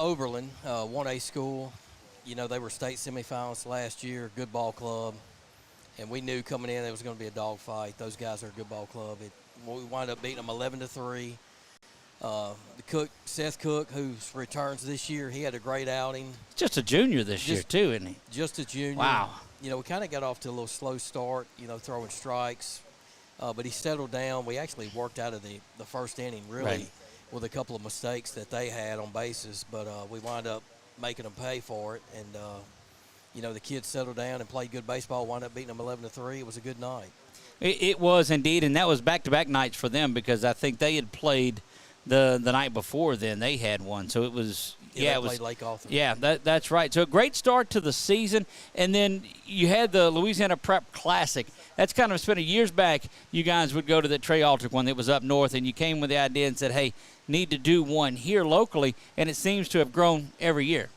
Oberlin, 1A school. You know, they were state semifinalists last year, good ball club. And we knew coming in it was going to be a dogfight. Those guys are a good ball club. We wound up beating them 11-3. Seth Cook, who returns this year, he had a great outing. Just a junior this year, too, isn't he? Just a junior. Wow. You know, we kind of got off to a little slow start, you know, throwing strikes. But he settled down. We actually worked out of the first inning, really, right, with a couple of mistakes that they had on bases. But we wound up making them pay for it. And, you know, the kids settled down and played good baseball, wound up beating them 11-3. It was a good night. It was indeed, and that was back-to-back nights for them because I think they had played the night before then. They had one. So it was – yeah, it was Lake Arthur. Yeah, that's right. So a great start to the season, and then you had the Louisiana Prep Classic. That's kind of been years back. You guys would go to the Trey Altrick one that was up north, and you came with the idea and said, hey, need to do one here locally, and it seems to have grown every year.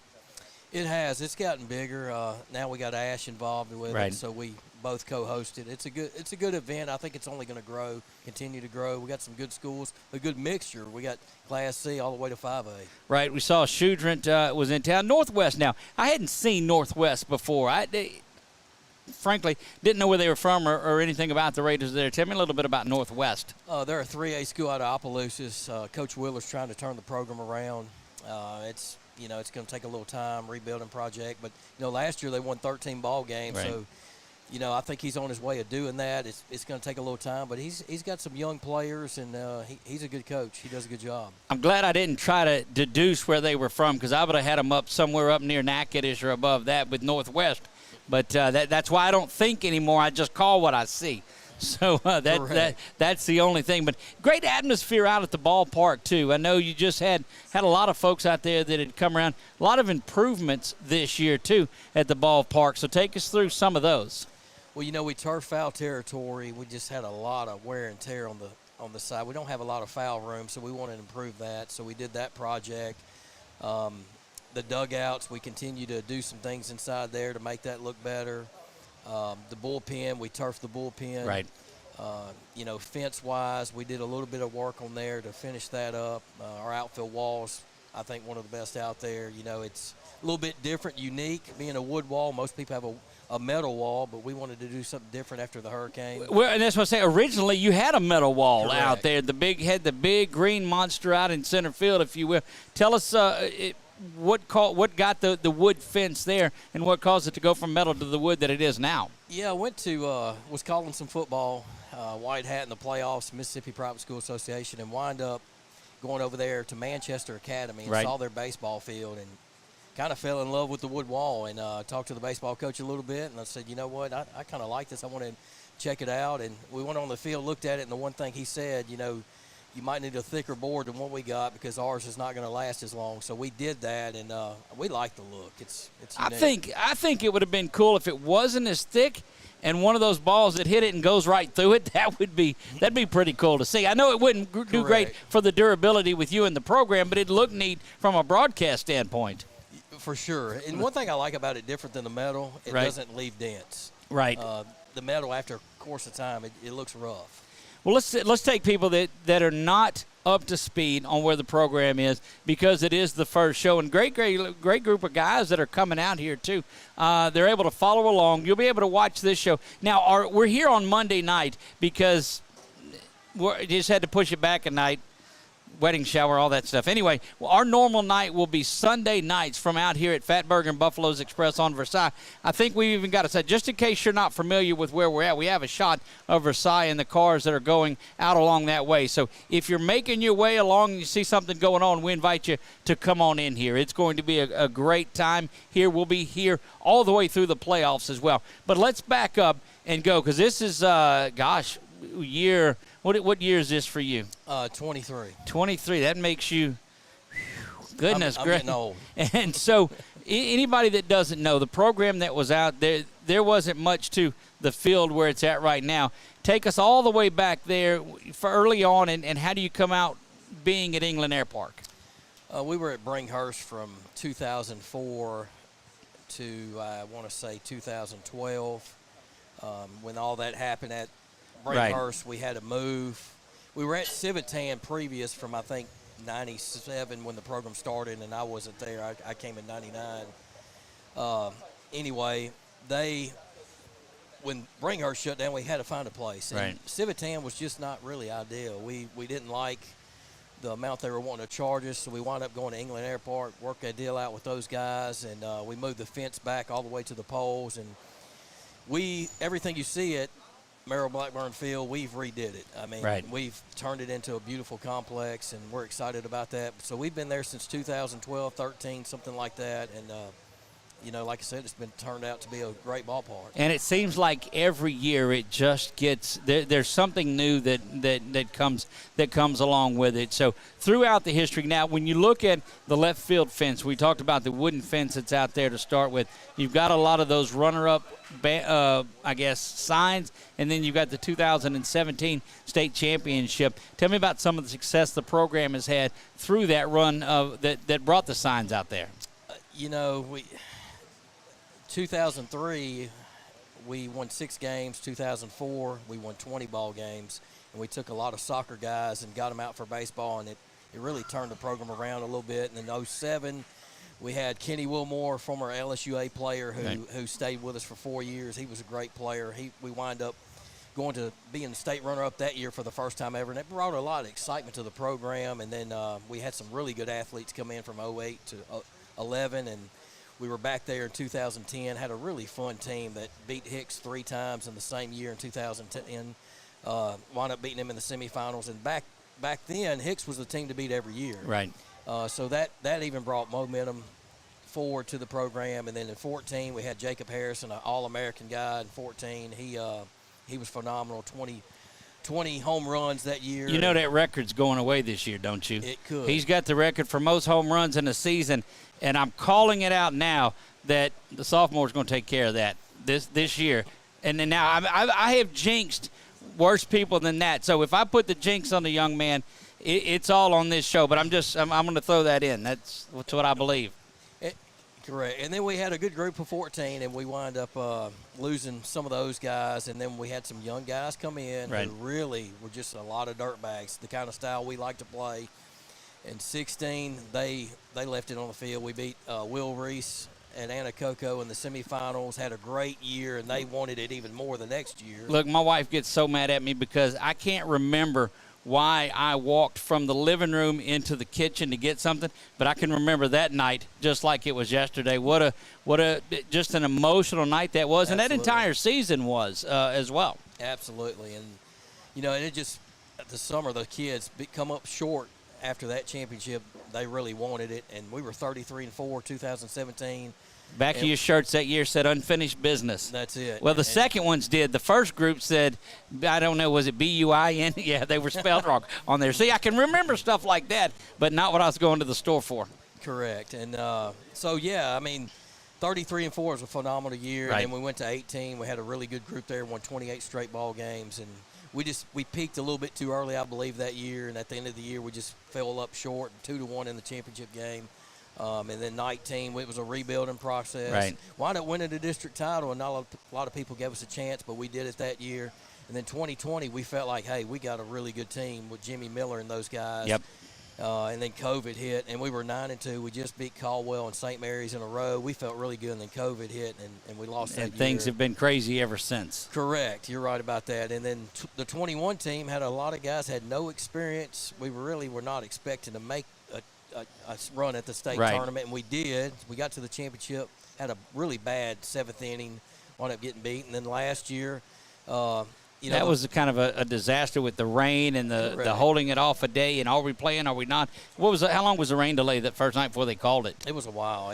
It has. It's gotten bigger. Now we got Ash involved with it, so we both co-hosted. It's a good event. I think it's only going to grow, continue to grow. We got some good schools, a good mixture. We got Class C all the way to 5A. Right. We saw Shudrint was in town. Northwest now. I hadn't seen Northwest before. Frankly, didn't know where they were from or anything about the Raiders there. Tell me a little bit about Northwest. They're a 3A school out of Opelousas. Coach Willer's trying to turn the program around. It's going to take a little time, rebuilding project. But, last year they won 13 ball games. Right. So, I think he's on his way of doing that. It's going to take a little time. But he's got some young players, and he's a good coach. He does a good job. I'm glad I didn't try to deduce where they were from because I would have had them up somewhere up near Natchitoches or above that with Northwest. But that's why I don't think anymore. I just call what I see. So that's the only thing. But great atmosphere out at the ballpark, too. I know you just had a lot of folks out there that had come around. A lot of improvements this year, too, at the ballpark. So take us through some of those. Well, we turf foul territory. We just had a lot of wear and tear on the side. We don't have a lot of foul room, so we wanted to improve that. So we did that project. The dugouts, we continue to do some things inside there to make that look better. The bullpen, we turfed the bullpen. Right. Fence-wise, we did a little bit of work on there to finish that up. Our outfield wall's, I think, one of the best out there. It's a little bit different, unique, being a wood wall. Most people have a metal wall, but we wanted to do something different after the hurricane. Well, and that's what I say. Originally, you had a metal wall Correct. out there. The big green monster out in center field, if you will. Tell us what got the wood fence there, and what caused it to go from metal to the wood that it is now. Yeah, I went to was calling some football, white hat in the playoffs, Mississippi Private School Association, and wind up going over there to Manchester Academy and right. saw their baseball field and kind of fell in love with the wood wall and talked to the baseball coach a little bit, and I said, you know what, I kind of like this. I want to check it out. And we went on the field, looked at it, and the one thing he said, you might need a thicker board than what we got because ours is not going to last as long. So we did that, and we like the look. It's unique. I think it would have been cool if it wasn't as thick and one of those balls that hit it and goes right through it. That'd be pretty cool to see. I know it wouldn't do great for the durability with you in the program, but it'd look neat from a broadcast standpoint. For sure. And one thing I like about it, different than the metal, it right. doesn't leave dents. Right. The metal, after a course of time, it looks rough. Well, let's take people that are not up to speed on where the program is because it is the first show. And great group of guys that are coming out here, too. They're able to follow along. You'll be able to watch this show. Now, we're here on Monday night because we just had to push it back a night. Wedding shower, all that stuff. Anyway, our normal night will be Sunday nights from out here at Fatburger and Buffalo's Express on Versailles. I think we even got to say, just in case you're not familiar with where we're at, we have a shot of Versailles and the cars that are going out along that way. So if you're making your way along and you see something going on, we invite you to come on in here. It's going to be a great time here. We'll be here all the way through the playoffs as well. But let's back up and go because this is, year – What year is this for you? 23. 23. That makes you, goodness I'm gracious. getting old. And so anybody that doesn't know, the program that was out there wasn't much to the field where it's at right now. Take us all the way back there for early on, and how do you come out being at England Air Park? We were at Bringhurst from 2004 to, I want to say, 2012 when all that happened at Bringhurst. Right. We had to move. We were at Civitan previous from, I think, '97 when the program started, and I wasn't there. I came in '99. Anyway, when Bringhurst shut down, we had to find a place. And right. Civitan was just not really ideal. We didn't like the amount they were wanting to charge us, so we wound up going to England Airport, worked that deal out with those guys, and we moved the fence back all the way to the poles. And everything you see at Merrill Blackburn Field, we've redid it. I mean, right. we've turned it into a beautiful complex, and we're excited about that. So we've been there since 2012, 13, something like that, and like I said, it's been turned out to be a great ballpark. And it seems like every year it just gets there's something new that comes along with it. So throughout the history, now when you look at the left field fence, we talked about the wooden fence that's out there to start with. You've got a lot of those runner-up, signs, and then you've got the 2017 state championship. Tell me about some of the success the program has had through that run that brought the signs out there. 2003, we won 6 games. 2004, we won 20 ball games, and we took a lot of soccer guys and got them out for baseball, and it really turned the program around a little bit. And in 07, we had Kenny Wilmore, former LSUA player who stayed with us for 4 years. He was a great player. We wind up going to being the state runner-up that year for the first time ever, and it brought a lot of excitement to the program. And then we had some really good athletes come in from 08 to 11, and we were back there in 2010, had a really fun team that beat Hicks 3 times in the same year in 2010, wound up beating them in the semifinals. And back then, Hicks was the team to beat every year. Right. So that even brought momentum forward to the program. And then in 14, we had Jacob Harrison, an All-American guy in 14. He was phenomenal, 20 home runs that year. You know that record's going away this year, don't you? It could. He's got the record for most home runs in a season, and I'm calling it out now that the sophomore's going to take care of that this year. And then now I have jinxed worse people than that. So if I put the jinx on the young man, it's all on this show. But I'm going to throw that in. That's what I believe. Correct. And then we had a good group of 14, and we wound up losing some of those guys. And then we had some young guys come in right. who really were just a lot of dirtbags, the kind of style we like to play. In 16, they left it on the field. We beat Will Reese and Anacoco in the semifinals, had a great year, and they wanted it even more the next year. Look, my wife gets so mad at me because I can't remember why I walked from the living room into the kitchen to get something, but I can remember that night just like it was yesterday. What a just an emotional night that was. Absolutely. And that entire season was as well. Absolutely. And and it just the summer the kids come up short after that championship. They really wanted it, and we were 33-4 2017. Back of your shirts that year said unfinished business. That's it. Well, the second ones did. The first group said, I don't know, was it B-U-I-N? Yeah, they were spelled wrong on there. See, I can remember stuff like that, but not what I was going to the store for. Correct. And 33-4 was a phenomenal year. Right. And then we went to 18. We had a really good group there, won 28 straight ball games. And we peaked a little bit too early, I believe, that year. And at the end of the year, we just fell up short, 2-1 in the championship game. And then 19, it was a rebuilding process. Right. Wound up winning the district title, and not a lot of people gave us a chance, but we did it that year. And then 2020, we felt like, hey, we got a really good team with Jimmy Miller and those guys. Yep. And then COVID hit, and we were 9-2. We just beat Caldwell and St. Mary's in a row. We felt really good, and then COVID hit, and we lost that year. And things have been crazy ever since. Correct. You're right about that. And then the 21 team had a lot of guys had no experience. We really were not expecting to make a run at the state right. tournament, and we did. We got to the championship, had a really bad 7th inning, wound up getting beat. And then last year, that was kind of a disaster with the rain and the holding it off a day. And are we playing? Are we not? How long was the rain delay that first night before they called it? It was a while,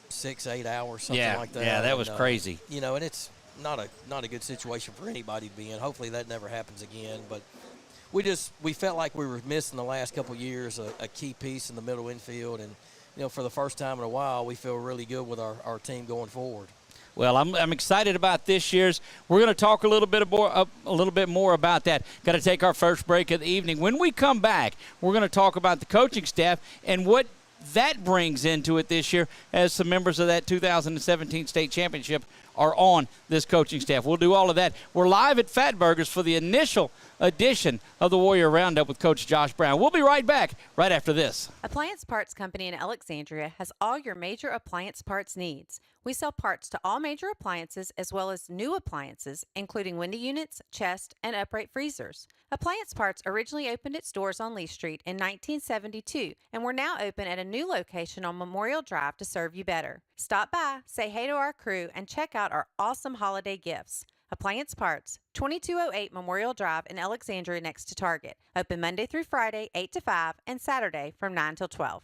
6-8 hours, something like that. Yeah, that was crazy. And it's not a good situation for anybody to be in. Hopefully that never happens again. But we felt like we were missing the last couple of years a key piece in the middle infield, and for the first time in a while, we feel really good with our team going forward. Well, I'm excited about this year's. We're going to talk a little bit more about that. Got to take our first break of the evening. When we come back, we're going to talk about the coaching staff and what that brings into it this year as some members of that 2017 state championship are on this coaching staff. We'll do all of that. We're live at Fatburgers for the initial edition of the Warrior Roundup with Coach Josh Brown. We'll be right back right after this. Appliance Parts Company in Alexandria has all your major appliance parts needs. We sell parts to all major appliances as well as new appliances, including window units, chest, and upright freezers. Appliance Parts originally opened its doors on Lee Street in 1972, and we're now open at a new location on Memorial Drive to serve you better. Stop by, say hey to our crew, and check out our awesome holiday gifts. Appliance Parts, 2208 Memorial Drive in Alexandria next to Target. Open Monday through Friday, 8 to 5, and Saturday from 9 till 12.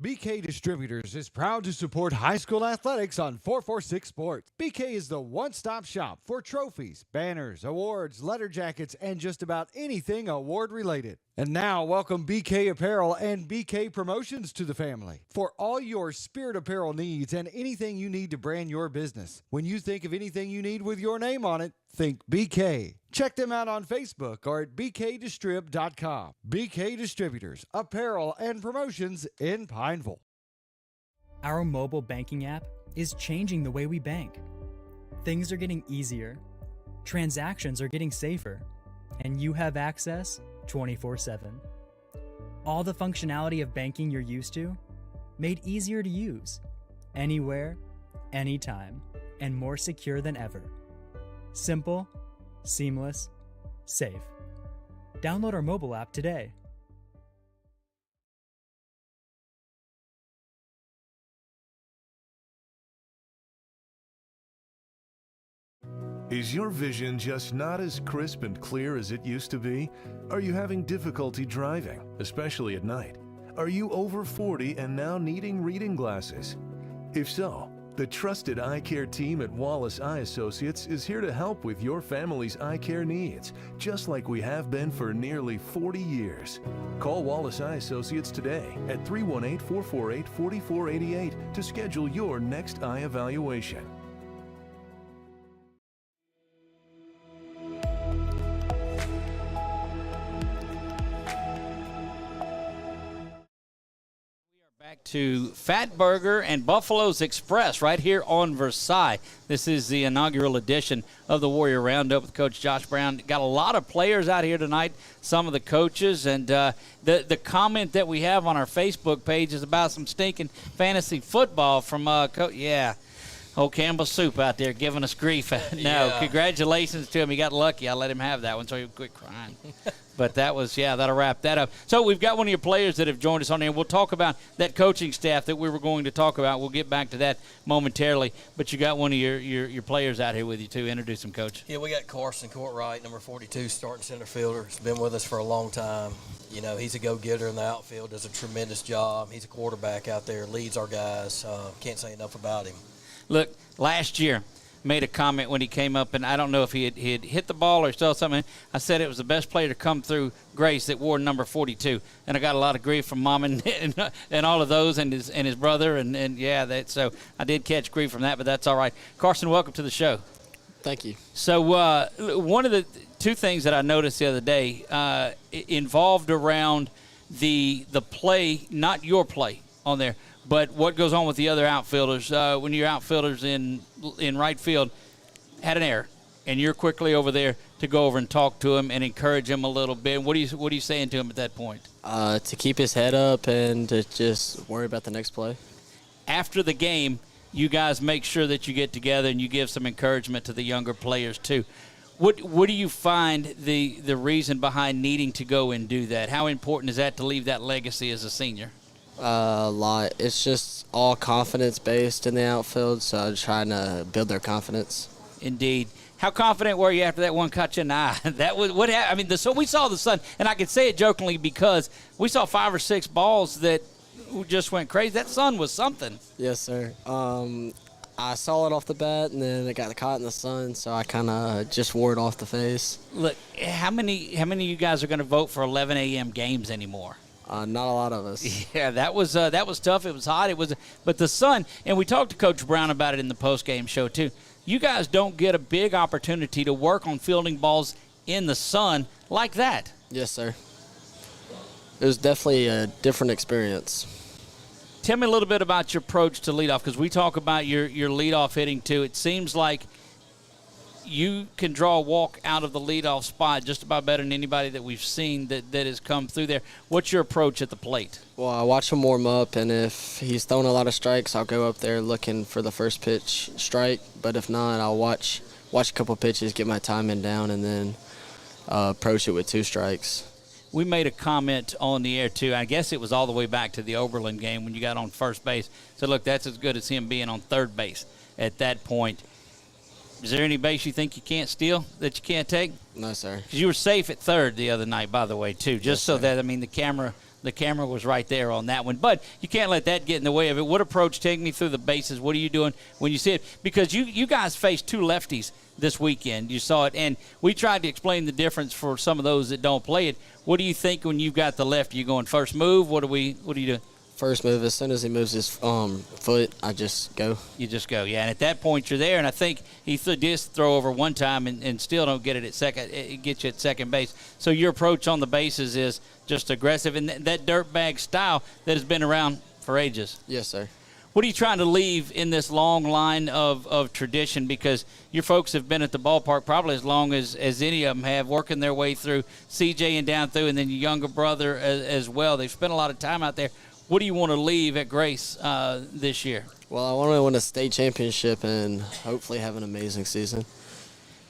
BK Distributors is proud to support high school athletics on 446 Sports. BK is the one-stop shop for trophies, banners, awards, letter jackets, and just about anything award-related. And now, welcome BK Apparel and BK Promotions to the family. For all your spirit apparel needs and anything you need to brand your business. When you think of anything you need with your name on it, think BK. Check them out on Facebook or at bkdistrib.com. BK Distributors, Apparel and Promotions in Pineville. Our mobile banking app is changing the way we bank. Things are getting easier, transactions are getting safer, and you have access 24/7. All the functionality of banking you're used to, made easier to use, anywhere, anytime, and more secure than ever. Simple, seamless, safe. Download our mobile app today. Is your vision just not as crisp and clear as it used to be? Are you having difficulty driving, especially at night? Are you over 40 and now needing reading glasses? If so, the trusted eye care team at Wallace Eye Associates is here to help with your family's eye care needs, just like we have been for nearly 40 years. Call Wallace Eye Associates today at 318-448-4488 to schedule your next eye evaluation. Back to Fatburger and Buffalo's Express right here on Versailles. This is the inaugural edition of the Warrior Roundup with Coach Josh Brown. Got a lot of players out here tonight, some of the coaches, and the comment that we have on our Facebook page is about some stinking fantasy football from Campbell Soup out there giving us grief. Congratulations to him. He got lucky. I let him have that one, so he quit crying. But that'll wrap that up. So we've got one of your players that have joined us on here. We'll talk about that coaching staff that we were going to talk about. We'll get back to that momentarily. But you got one of your players out here with you, too. Introduce him, Coach. Yeah, we got Carson Courtwright, number 42, starting center fielder. He's been with us for a long time. You know, he's a go-getter in the outfield, does a tremendous job. He's a quarterback out there, leads our guys. Can't say enough about him. Look, last year, made a comment when he came up, and I don't know if he had hit the ball or still something. I said it was the best player to come through Grace that wore number 42, and I got a lot of grief from Mom and all of those and his brother, so I did catch grief from that, but that's all right. Carson, welcome to the show. Thank you. So one of the two things that I noticed the other day involved around the play, not your play on there, but what goes on with the other outfielders. When your outfielders in right field had an error, and you're quickly over there to go over and talk to him and encourage him a little bit. What are you saying to him at that point? To keep his head up and to just worry about the next play. After the game, you guys make sure that you get together and you give some encouragement to the younger players too. What do you find the reason behind needing to go and do that? How important is that to leave that legacy as a senior? A lot. It's just all confidence-based in the outfield, so I'm trying to build their confidence. Indeed. How confident were you after that one caught you in the eye? That was what happened. I mean, so we saw the sun, and I can say it jokingly because we saw 5 or 6 balls that just went crazy. That sun was something. Yes, sir. I saw it off the bat, and then it got caught in the sun, so I kind of just wore it off the face. Look, how many of you guys are going to vote for 11 a.m. games anymore? Not a lot of us. Yeah, that was tough. It was hot. But the sun, and we talked to Coach Brown about it in the post-game show too. You guys don't get a big opportunity to work on fielding balls in the sun like that. Yes, sir. It was definitely a different experience. Tell me a little bit about your approach to leadoff, because we talk about your leadoff hitting too. It seems like you can draw a walk out of the leadoff spot just about better than anybody that we've seen that has come through there. What's your approach at the plate? Well, I watch him warm up, and if he's throwing a lot of strikes, I'll go up there looking for the first pitch strike. But if not, I'll watch a couple pitches, get my timing down, and then approach it with 2 strikes. We made a comment on the air, too. I guess it was all the way back to the Oberlin game when you got on first base. So, look, that's as good as him being on third base at that point. Is there any base you think you can't steal that you can't take? No, sir. Because you were safe at third the other night, by the way, too. Just yes, so sir. that, I mean, the camera was right there on that one. But you can't let that get in the way of it. What approach? Take me through the bases. What are you doing when you see it? Because you guys faced 2 lefties this weekend. You saw it. And we tried to explain the difference for some of those that don't play it. What do you think when you've got the lefty? You going first move? What do you do? First move, as soon as he moves his foot, I just go. You just go, yeah. And at that point, you're there. And I think he did throw over one time and still don't get it at second. It gets you at second base. So your approach on the bases is just aggressive. And that dirtbag style that has been around for ages. Yes, sir. What are you trying to leave in this long line of tradition? Because your folks have been at the ballpark probably as long as any of them have, working their way through CJ and down through, and then your younger brother as well. They've spent a lot of time out there. What do you want to leave at Grace this year? Well, I want to win a state championship and hopefully have an amazing season.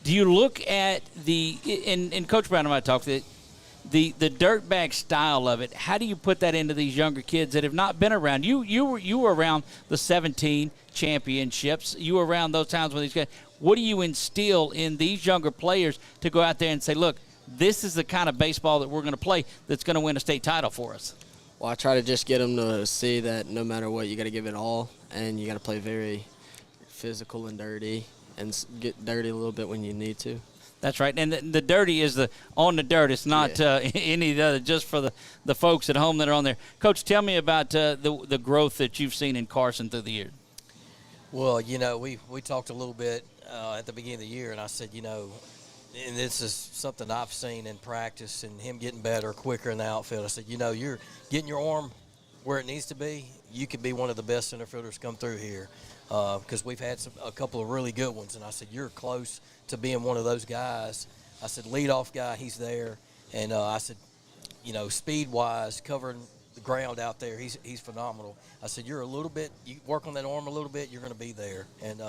Do you look at and Coach Brown and I talked the dirtbag style of it? How do you put that into these younger kids that have not been around? You were around the 17 championships. You were around those times when these guys. What do you instill in these younger players to go out there and say, look, this is the kind of baseball that we're going to play that's going to win a state title for us? Well, I try to just get them to see that no matter what, you got to give it all, and you got to play very physical and dirty, and get dirty a little bit when you need to. That's right, and the dirty is on the dirt. It's not any of the other, just for the folks at home that are on there. Coach, tell me about the growth that you've seen in Carson through the year. Well, we talked a little bit at the beginning of the year, and I said, and this is something I've seen in practice and him getting better, quicker in the outfield. I said, you're getting your arm where it needs to be. You could be one of the best center fielders come through here because we've had a couple of really good ones. And I said, you're close to being one of those guys. I said, leadoff guy, he's there. And I said, speed-wise, covering the ground out there, he's phenomenal. I said, you work on that arm a little bit, you're going to be there. And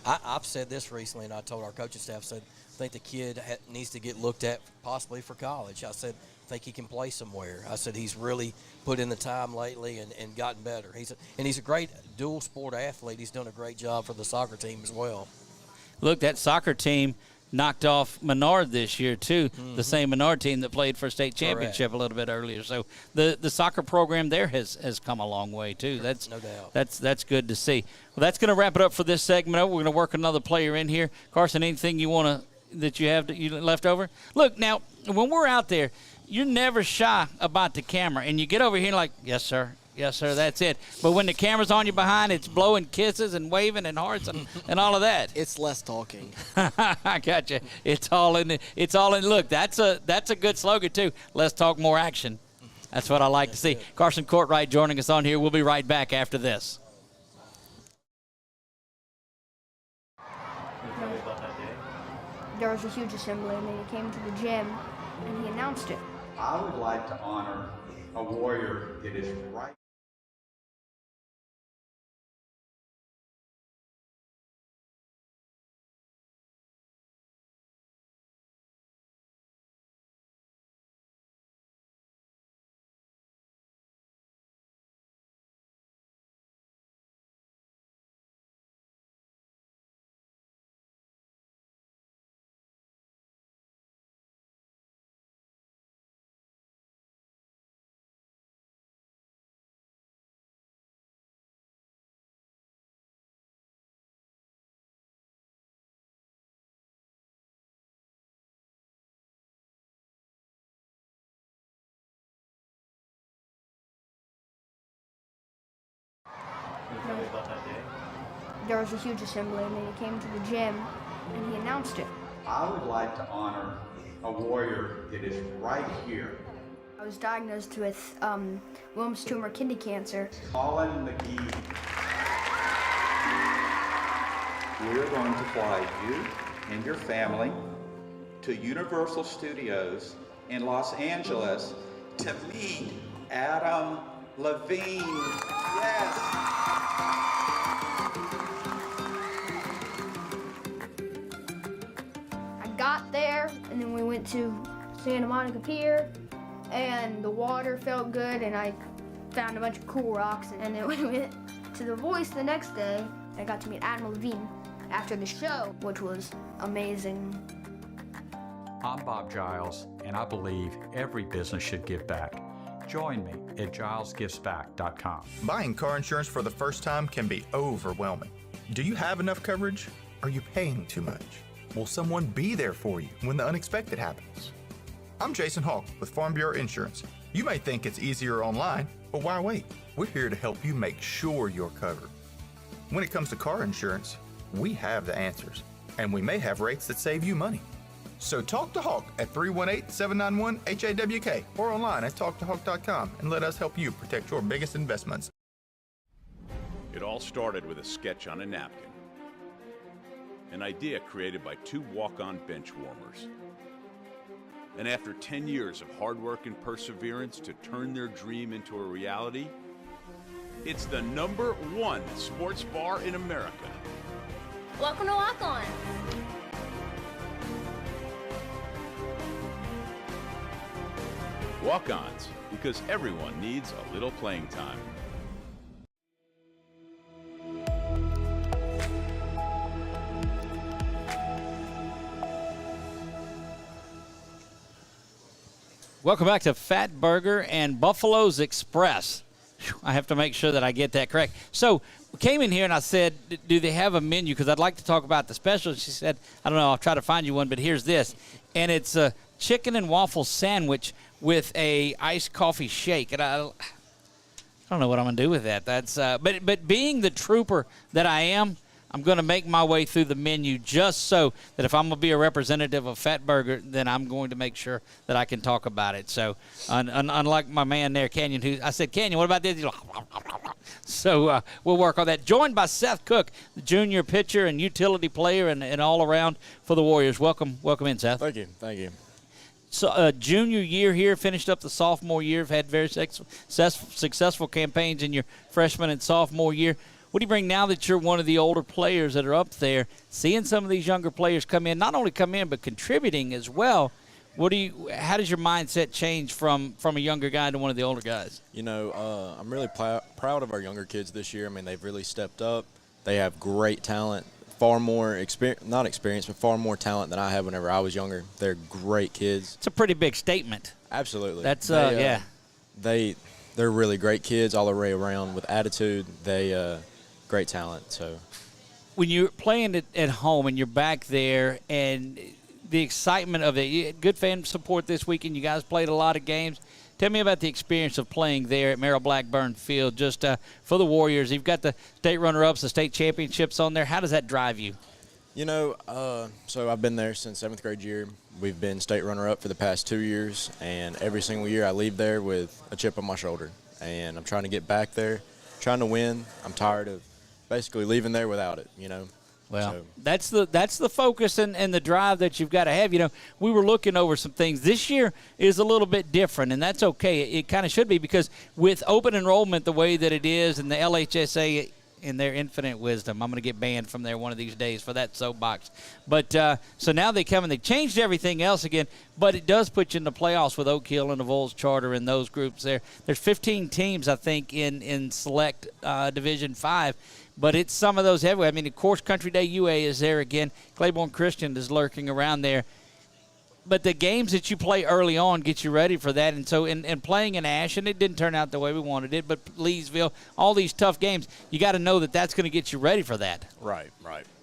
I've said this recently, and I told our coaching staff, I think the kid needs to get looked at possibly for college. I said, I think he can play somewhere. I said, he's really put in the time lately and gotten better. He's a great dual sport athlete. He's done a great job for the soccer team as well. Look, that soccer team knocked off Menard this year, too, the same Menard team that played for a state championship a little bit earlier. So the soccer program there has come a long way, too. That's no doubt. That's good to see. Well, that's going to wrap it up for this segment. We're going to work another player in here. Carson, anything you have left over? Look, now, when we're out there, you're never shy about the camera, and you get over here and like, yes, sir. Yes, sir, that's it. But when the camera's on you behind, it's blowing kisses and waving and hearts and all of that. It's less talking. I got you. It's all in. It's all in. Look, that's a good slogan too. Let's talk more action. That's what I like to see. Carson Courtright joining us on here. We'll be right back after this. There was a huge assembly, and then he came to the gym and he announced it. I would like to honor a warrior that is right. tell me about that day. There was a huge assembly, and then he came to the gym, and he announced it. I would like to honor a warrior that is right here. I was diagnosed with Wilms tumor kidney cancer. Colin McGee. We're going to fly you and your family to Universal Studios in Los Angeles to meet Adam Levine. Yes. I got there, and then we went to Santa Monica Pier, and the water felt good, and I found a bunch of cool rocks. And then we went to The Voice the next day. I got to meet Adam Levine after the show, which was amazing. I'm Bob Giles, and I believe every business should give back. Join me at gilesgivesback.com. Buying car insurance for the first time can be overwhelming. Do you have enough coverage? Are you paying too much? Will someone be there for you when the unexpected happens? I'm Jason Hawk with Farm Bureau Insurance. You may think it's easier online, but why wait? We're here to help you make sure you're covered. When it comes to car insurance, we have the answers, and we may have rates that save you money. So talk to Hawk at 318-791-HAWK or online at talktohawk.com and let us help you protect your biggest investments. It all started with a sketch on a napkin. An idea created by two walk-on bench warmers. And after 10 years of hard work and perseverance to turn their dream into a reality, it's the #1 sports bar in America. Welcome to Walk On. Walk-ons, because everyone needs a little playing time. Welcome back to Fat Burger and Buffalo's Express. I have to make sure that I get that correct. So we came in here and I said, do they have a menu? Because I'd like to talk about the special. She said, I don't know, I'll try to find you one, but here's this. And it's a chicken and waffle sandwich with a iced coffee shake. And I don't know what I'm going to do with that. That's but being the trooper that I am, I'm going to make my way through the menu just so that if I'm going to be a representative of Fat Burger, then I'm going to make sure that I can talk about it. So unlike my man there, Canyon, who I said, Canyon, what about this? So we'll work on that. Joined by Seth Cook, the junior pitcher and utility player and all around for the Warriors. Welcome in, Seth. Thank you. So junior year here, finished up the sophomore year, have had very successful campaigns in your freshman and sophomore year. What do you bring now that you're one of the older players that are up there, seeing some of these younger players come in, not only come in, but contributing as well? How does your mindset change from a younger guy to one of the older guys? You know, I'm really proud of our younger kids this year. I mean, they've really stepped up. They have great talent, far more not experience, but far more talent than I had whenever I was younger. They're great kids. It's a pretty big statement. Absolutely. That's, yeah. They're really great kids all the way around with attitude. They great talent. So when you're playing at home and you're back there and the excitement of it, good fan support this weekend. You guys played a lot of games. Tell me about the experience of playing there at Merrill Blackburn Field just for the Warriors. You've got the state runner-ups, the state championships on there. How does that drive you? You know, so I've been there since 7th grade year. We've been state runner-up for the past 2 years, and every single year I leave there with a chip on my shoulder. And I'm trying to get back there, trying to win. I'm tired of basically leaving there without it, you know. Well, that's the focus and the drive that you've got to have. You know, we were looking over some things. This year is a little bit different, and that's okay. It kind of should be, because with open enrollment the way that it is, and the LHSA in their infinite wisdom, I'm going to get banned from there one of these days for that soapbox. But so now they come and they changed everything else again, but it does put you in the playoffs with Oak Hill and the Vols Charter and those groups there. There's 15 teams, I think, in select Division 5. But it's some of those heavyweight. I mean, of course, Country Day UA is there again. Claiborne Christian is lurking around there. But the games that you play early on get you ready for that. And so in playing in Ashland, it didn't turn out the way we wanted it. But Leesville, all these tough games, you got to know that that's going to get you ready for that. Right.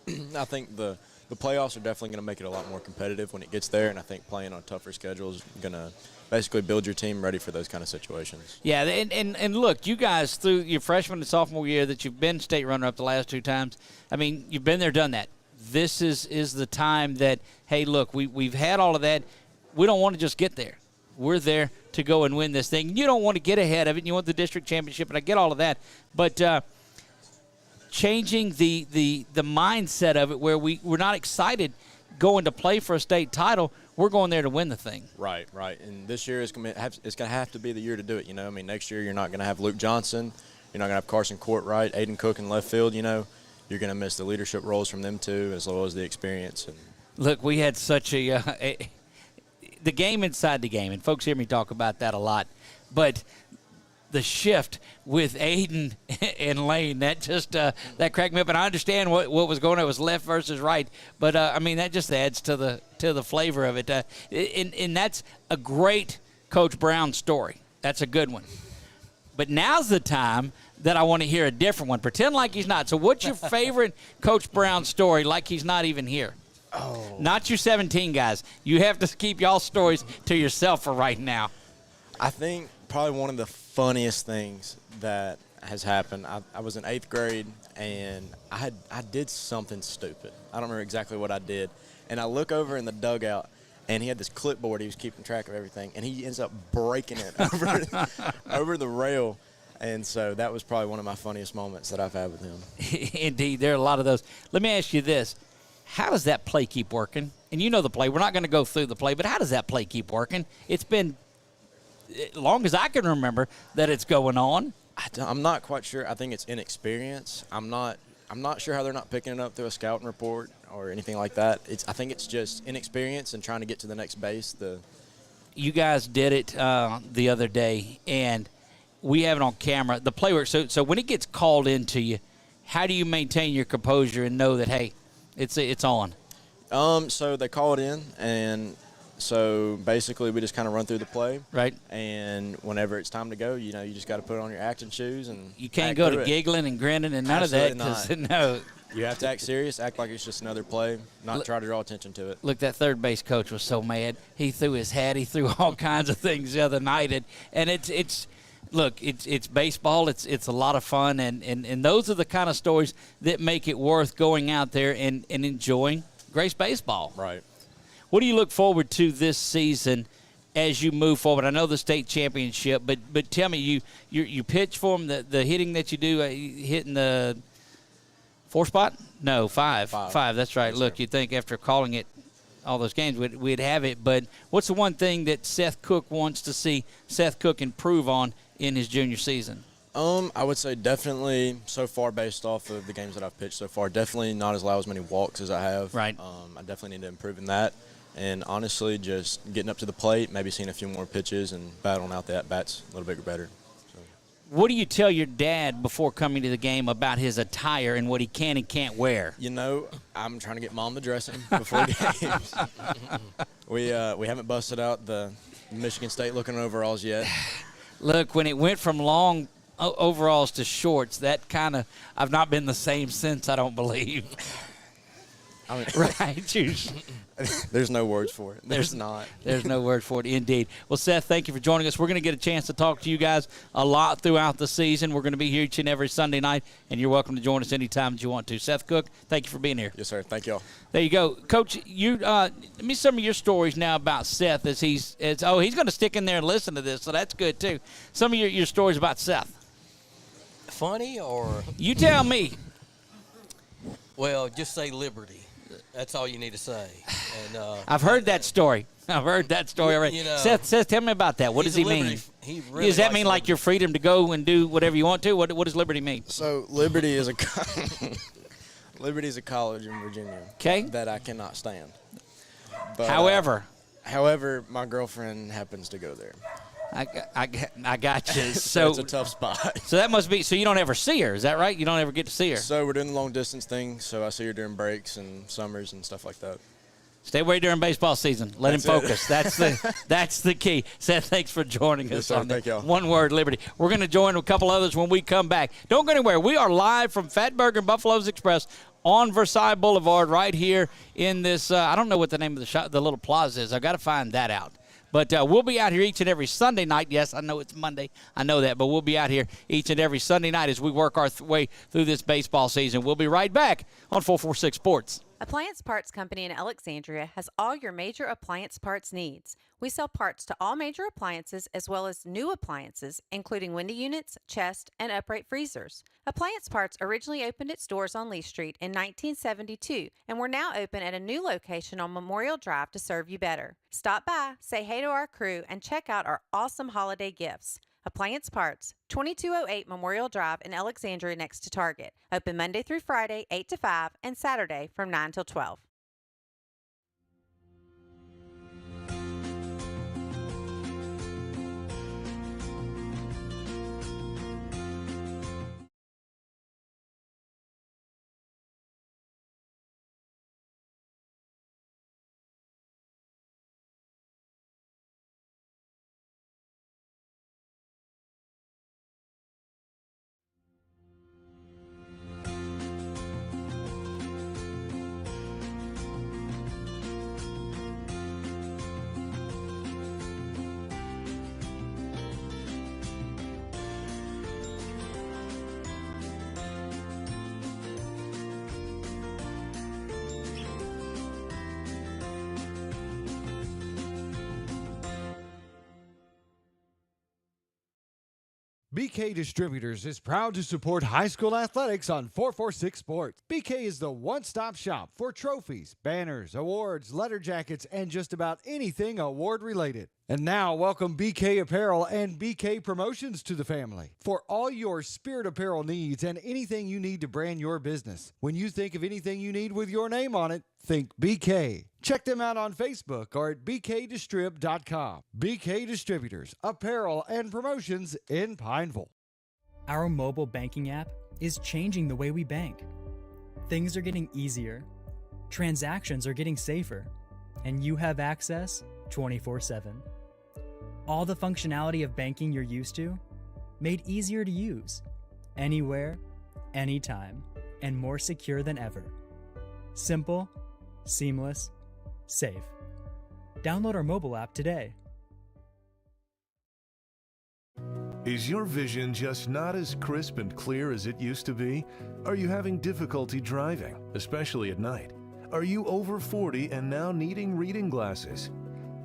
I think the the playoffs are definitely going to make it a lot more competitive when it gets there, and I think playing on a tougher schedule is going to basically build your team ready for those kind of situations. Yeah, and look, you guys, through your freshman and sophomore year that you've been state runner-up the last 2 times, I mean, you've been there, done that. This is the time that, hey, look, we've had all of that. We don't want to just get there. We're there to go and win this thing. You don't want to get ahead of it. You want the district championship, and I get all of that. But changing the mindset of it where we're not excited going to play for a state title. We're going there to win the thing. Right. And this year it's going to have to be the year to do it. I mean, next year you're not going to have Luke Johnson. You're not going to have Carson Courtright, Aiden Cook in left field. You're going to miss the leadership roles from them too, as well as the experience. And look, we had such the game inside the game, and folks hear me talk about that a lot. But the shift with Aiden and Lane, that just that cracked me up. And I understand what was going on. It was left versus right, but I mean that just adds to the flavor of it. And that's a great Coach Brown story. That's a good one. But now's the time that I want to hear a different one. Pretend like he's not. So what's your favorite Coach Brown story like he's not even here? Oh. Not you 17 guys. You have to keep y'all's stories to yourself for right now. I think probably one of the funniest things that has happened, I was in 8th grade, and I did something stupid. I don't remember exactly what I did. And I look over in the dugout, and he had this clipboard. He was keeping track of everything, and he ends up breaking it over the rail. And so that was probably one of my funniest moments that I've had with him. Indeed, there are a lot of those. Let me ask you this. How does that play keep working? And you know the play. We're not going to go through the play, but how does that play keep working? It's been as long as I can remember that it's going on. I'm not quite sure. I think it's inexperience. I'm not sure how they're not picking it up through a scouting report or anything like that. I think it's just inexperience and trying to get to the next base. You guys did it the other day, and we have it on camera. The play work. So when it gets called into you, how do you maintain your composure and know that, hey, it's on? So they call it in, and so basically we just kind of run through the play. Right. And whenever it's time to go, you just got to put on your acting shoes and you can't go to giggling and grinning and none Absolutely of that. No. You have to act serious, act like it's just another play, not try to draw attention to it. Look, that third base coach was so mad. He threw his hat. He threw all kinds of things the other night. And it's baseball. It's a lot of fun. And those are the kind of stories that make it worth going out there and enjoying Grace baseball. Right. What do you look forward to this season as you move forward? I know the state championship, but tell me, you pitch for them, the hitting that you do, hitting the 4 spot? No, 5. 5, that's right. Yes, look, sir. you think after calling it all those games, we'd have it. But what's the one thing that Seth Cook wants to see Seth Cook improve on in his junior season? I would say definitely so far based off of the games that I've pitched so far, definitely not as loud as many walks as I have. Right. I definitely need to improve in that. And honestly, just getting up to the plate, maybe seeing a few more pitches and battling out the at-bats a little bit better. So. What do you tell your dad before coming to the game about his attire and what he can and can't wear? I'm trying to get Mom to dress him before games. We haven't busted out the Michigan State looking overalls yet. Look, when it went from long overalls to shorts, that kind of – I've not been the same since, I don't believe. I mean, right. There's no words for it. There's not. There's no word for it, indeed. Well, Seth, thank you for joining us. We're going to get a chance to talk to you guys a lot throughout the season. We're going to be here each and every Sunday night, and you're welcome to join us anytime that you want to. Seth Cook, thank you for being here. Yes, sir. Thank you all. There you go. Coach, let me some of your stories now about Seth he's going to stick in there and listen to this, so that's good, too. Some of your stories about Seth. Funny or? You tell me. Well, just say Liberty. That's all you need to say. And I've heard that story. I've heard that story already. Seth, tell me about that. What does he mean? Does that mean like your freedom to go and do whatever you want to? What does Liberty mean? So Liberty is a college in Virginia. Okay. That I cannot stand. But, however, my girlfriend happens to go there. I got you. So it's a tough spot. So that must be. So you don't ever see her, is that right? You don't ever get to see her. So we're doing the long distance thing. So I see her during breaks and summers and stuff like that. Stay away during baseball season. Let him focus. That's the key. Seth, thanks for joining us on Thank y'all. One Word Liberty. We're going to join a couple others when we come back. Don't go anywhere. We are live from Fatburger and Buffalo's Express on Versailles Boulevard right here in this, I don't know what the name of the shop, the little plaza is. I've got to find that out. But we'll be out here each and every Sunday night. Yes, I know it's Monday. I know that. But we'll be out here each and every Sunday night as we work our way through this baseball season. We'll be right back on 446 Sports. Appliance Parts Company in Alexandria has all your major appliance parts needs. We sell parts to all major appliances as well as new appliances, including window units, chest, and upright freezers. Appliance Parts originally opened its doors on Lee Street in 1972, and we're now open at a new location on Memorial Drive to serve you better. Stop by, say hey to our crew, and check out our awesome holiday gifts. Appliance Parts, 2208 Memorial Drive in Alexandria next to Target. Open Monday through Friday, 8 to 5, and Saturday from 9 till 12. BK Distributors is proud to support high school athletics on 446 Sports. BK is the one-stop shop for trophies, banners, awards, letter jackets, and just about anything award-related. And now, welcome BK Apparel and BK Promotions to the family. For all your spirit apparel needs and anything you need to brand your business. When you think of anything you need with your name on it, think BK. Check them out on Facebook or at bkdistrib.com. BK Distributors, Apparel and Promotions in Pineville. Our mobile banking app is changing the way we bank. Things are getting easier, transactions are getting safer, and you have access 24/7. All the functionality of banking you're used to, made easier to use, anywhere, anytime, and more secure than ever. Simple, seamless, safe. Download our mobile app today. Is your vision just not as crisp and clear as it used to be? Are you having difficulty driving, especially at night? Are you over 40 and now needing reading glasses?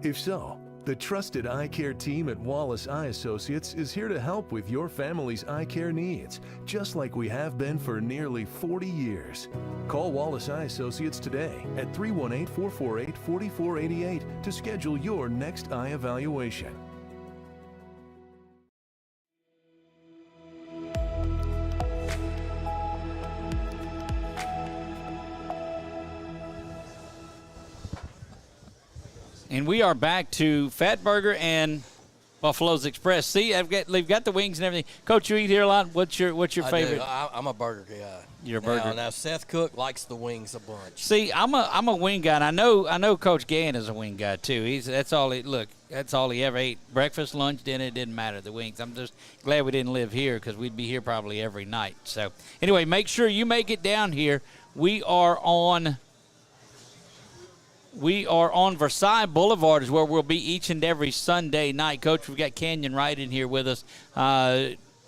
If so, the trusted eye care team at Wallace Eye Associates is here to help with your family's eye care needs, just like we have been for nearly 40 years. Call Wallace Eye Associates today at 318-448-4488 to schedule your next eye evaluation. And we are back to Fatburger and Buffalo's Express. See, they've got the wings and everything. Coach, you eat here a lot. What's your favorite? I'm a burger guy. You're a burger. Now Seth Cook likes the wings a bunch. See, I'm a wing guy, and I know Coach Gann is a wing guy too. That's all he ever ate. Breakfast, lunch, dinner, it didn't matter. The wings. I'm just glad we didn't live here because we'd be here probably every night. So anyway, make sure you make it down here. We are on Versailles Boulevard is where we'll be each and every Sunday night. Coach, we've got Canyon Wright in here with us.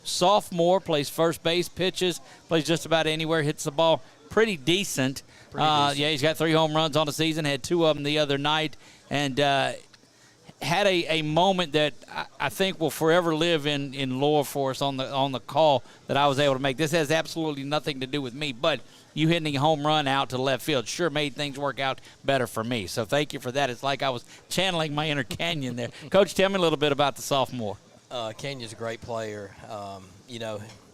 Sophomore, plays first base, pitches, plays just about anywhere, hits the ball pretty decent. Yeah, he's got 3 home runs on the season, had 2 of them the other night, and had a moment that I think will forever live in lore for us on the call that I was able to make. This has absolutely nothing to do with me, but you hitting a home run out to left field sure made things work out better for me. So thank you for that. It's like I was channeling my inner Canyon there. Coach, tell me a little bit about the sophomore. Kenyon's a great player.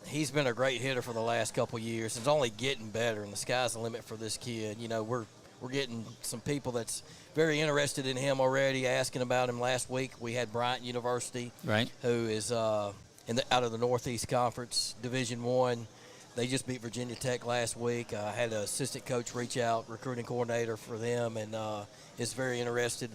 He's been a great hitter for the last couple years. It's only getting better, and the sky's the limit for this kid. We're getting some people that's very interested in him already, asking about him. Last week we had Bryant University, right, who is out of the Northeast Conference, Division I. They just beat Virginia Tech last week. I had an assistant coach reach out, recruiting coordinator for them, and is very interested.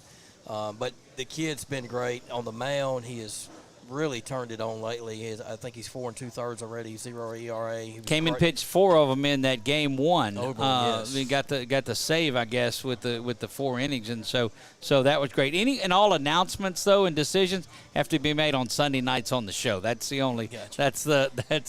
But the kid's been great on the mound. He has really turned it on lately. I think he's 4 2/3 already, 0 ERA. Came and pitched 4 of them in that game 1. Yes. He got the save, I guess, with the 4 innings, and so that was great. And all announcements though and decisions have to be made on Sunday nights on the show. That's the only. Gotcha. That's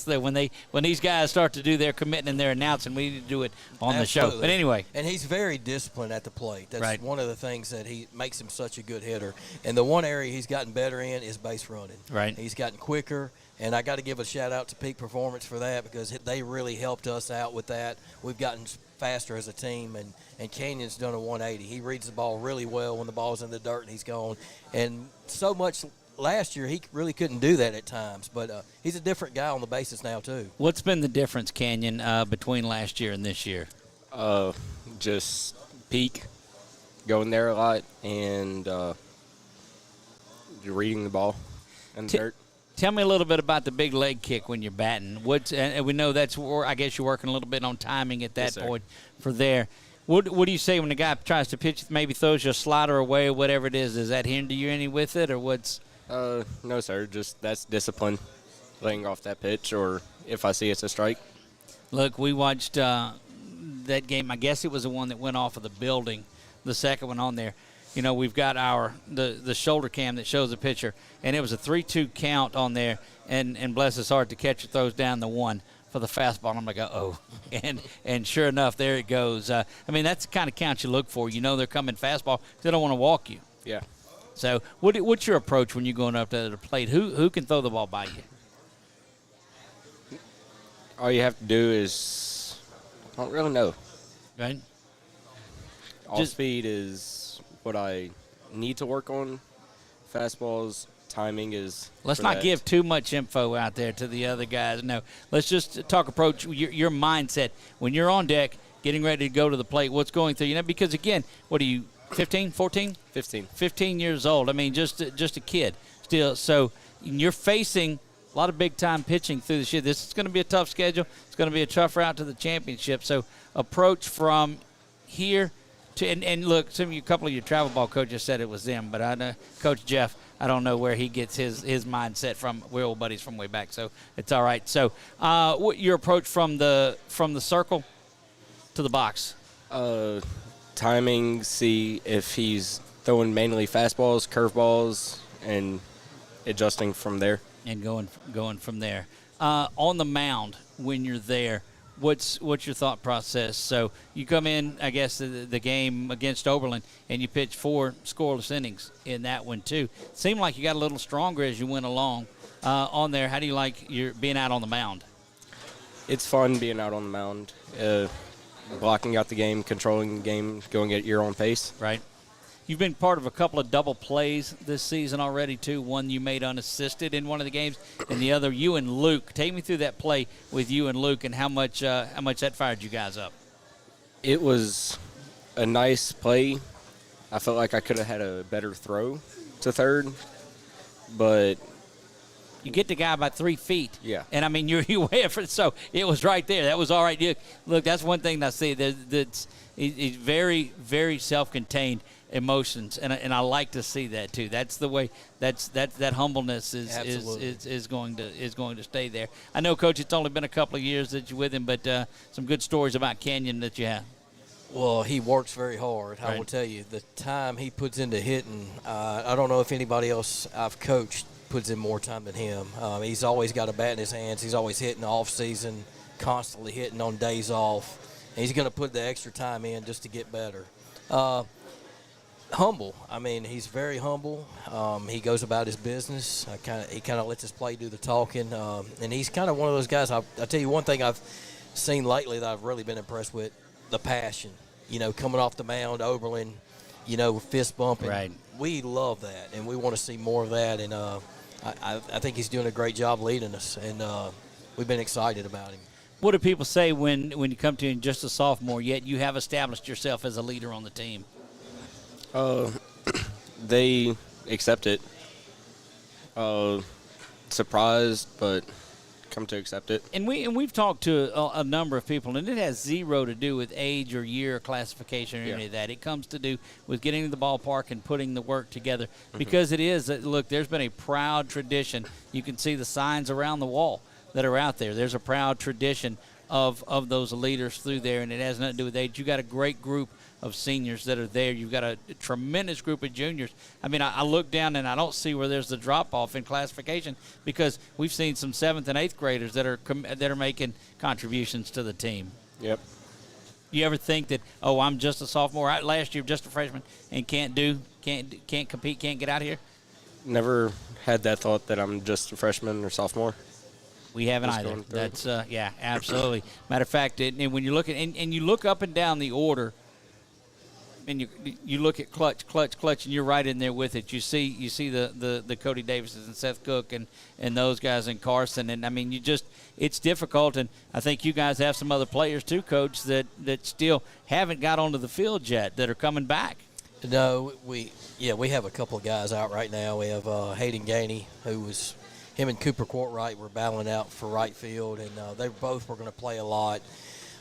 the when these guys start to do their committing and their announcing, we need to do it on the show. But anyway, and he's very disciplined at the plate. That's right. One of the things that he makes him such a good hitter. And the one area he's gotten better in is base running. Right. He's gotten quicker, and I got to give a shout-out to Peak Performance for that because they really helped us out with that. We've gotten faster as a team, and Canyon's done a 180. He reads the ball really well when the ball's in the dirt and he's gone. And so much last year he really couldn't do that at times, but he's a different guy on the bases now too. What's been the difference, Canyon, between last year and this year? Just Peak, going there a lot, and reading the ball and dirt. Tell me a little bit about the big leg kick when you're batting. And we know that's where I guess you're working a little bit on timing at that point for there. What do you say when the guy tries to pitch, maybe throws your slider away or whatever it is? Does that hinder you any with it, or what's? No, sir. Just that's discipline, laying off that pitch, or if I see it's a strike. Look, we watched that game. I guess it was the one that went off of the building, the second one on there. You know, we've got the shoulder cam that shows the pitcher, and it was a 3-2 count on there, and bless his heart, the catcher throws down the 1 for the fastball. I'm like, uh-oh. And sure enough, there it goes. I mean, that's the kind of count you look for. You know they're coming fastball. They don't want to walk you. Yeah. So what's your approach when you're going up to the plate? Who can throw the ball by you? All you have to do is, I don't really know. Right. All speed is what I need to work on. Fastballs, timing is. Let's not give too much info out there to the other guys. No, let's just talk approach your mindset when you're on deck, getting ready to go to the plate. What's going through? You know, because again, what are you, 15, 14? 15. 15 years old. I mean, just a kid still. So you're facing a lot of big-time pitching through this year. This is going to be a tough schedule. It's going to be a tough route to the championship. So approach from here to, and look, a couple of your travel ball coaches said it was them, but I know Coach Jeff, I don't know where he gets his mindset from. We're old buddies from way back, so it's all right. So what your approach from the circle to the box? Timing, see if he's throwing mainly fastballs, curveballs, and adjusting from there. And going from there. On the mound, when you're there, what's your thought process? So you come in, I guess, the game against Oberlin, and you pitch 4 scoreless innings in that one too. Seemed like you got a little stronger as you went along on there. How do you like your being out on the mound? It's fun being out on the mound, blocking out the game, controlling the game, going at your own pace. Right. You've been part of a couple of double plays this season already, too. One you made unassisted in one of the games, and the other you and Luke. Take me through that play with you and Luke and how much that fired you guys up. It was a nice play. I felt like I could have had a better throw to third, but you get the guy about 3 feet. Yeah. And, I mean, you're way up, so it was right there. That was all right. Look, that's one thing I see. That's he's very, very self-contained emotions, and I like to see that too. That's the way. That humbleness is going to stay there. I know, Coach, it's only been a couple of years that you're with him, but some good stories about Canyon that you have. Well, he works very hard. Right. I will tell you, the time he puts into hitting, I don't know if anybody else I've coached puts in more time than him. He's always got a bat in his hands. He's always hitting off season, constantly hitting on days off. And he's going to put the extra time in just to get better. Humble. I mean, he's very humble. He goes about his business. He kind of lets his play do the talking. And he's kind of one of those guys. I'll tell you one thing I've seen lately that I've really been impressed with, the passion. You know, coming off the mound, Oberlin, you know, fist bumping. Right. We love that, and we want to see more of that. And I think he's doing a great job leading us, and we've been excited about him. What do people say when you come to him just a sophomore, yet you have established yourself as a leader on the team? They accept it. Surprised, but come to accept it. And we've talked to a number of people, and it has zero to do with age or year or classification or any of that. It comes to do with getting to the ballpark and putting the work together, because it is, look, there's been a proud tradition. You can see the signs around the wall that are out there. There's a proud tradition of those leaders through there, and it has nothing to do with age. You got a great group of seniors that are there. You've got a tremendous group of juniors. I mean, I look down and I don't see where there's the drop-off in classification, because we've seen some 7th and 8th graders that are making contributions to the team. Yep. You ever think that, oh, I'm just a sophomore, last year just a freshman, and can't compete, can't get out of here? Never had that thought that I'm just a freshman or sophomore. We haven't either. That's yeah, absolutely. Matter of fact, and when you look at and you look up and down the order, and you look at clutch, and you're right in there with it. You see the Cody Davises and Seth Cook and those guys and Carson, and I mean, it's difficult. And I think you guys have some other players too, Coach, that still haven't got onto the field yet that are coming back. No, we have a couple of guys out right now. We have Hayden Gainey, him and Cooper Courtwright were battling out for right field, and they both were going to play a lot.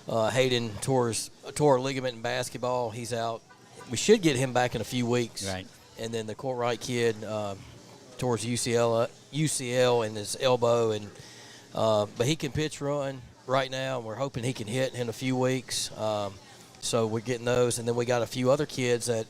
Hayden tore a ligament in basketball. He's out. We should get him back in a few weeks. Right. And then the Courtwright kid tore his UCL in his elbow, and but he can pitch run right now, and we're hoping he can hit in a few weeks. So we're getting those, and then we got a few other kids that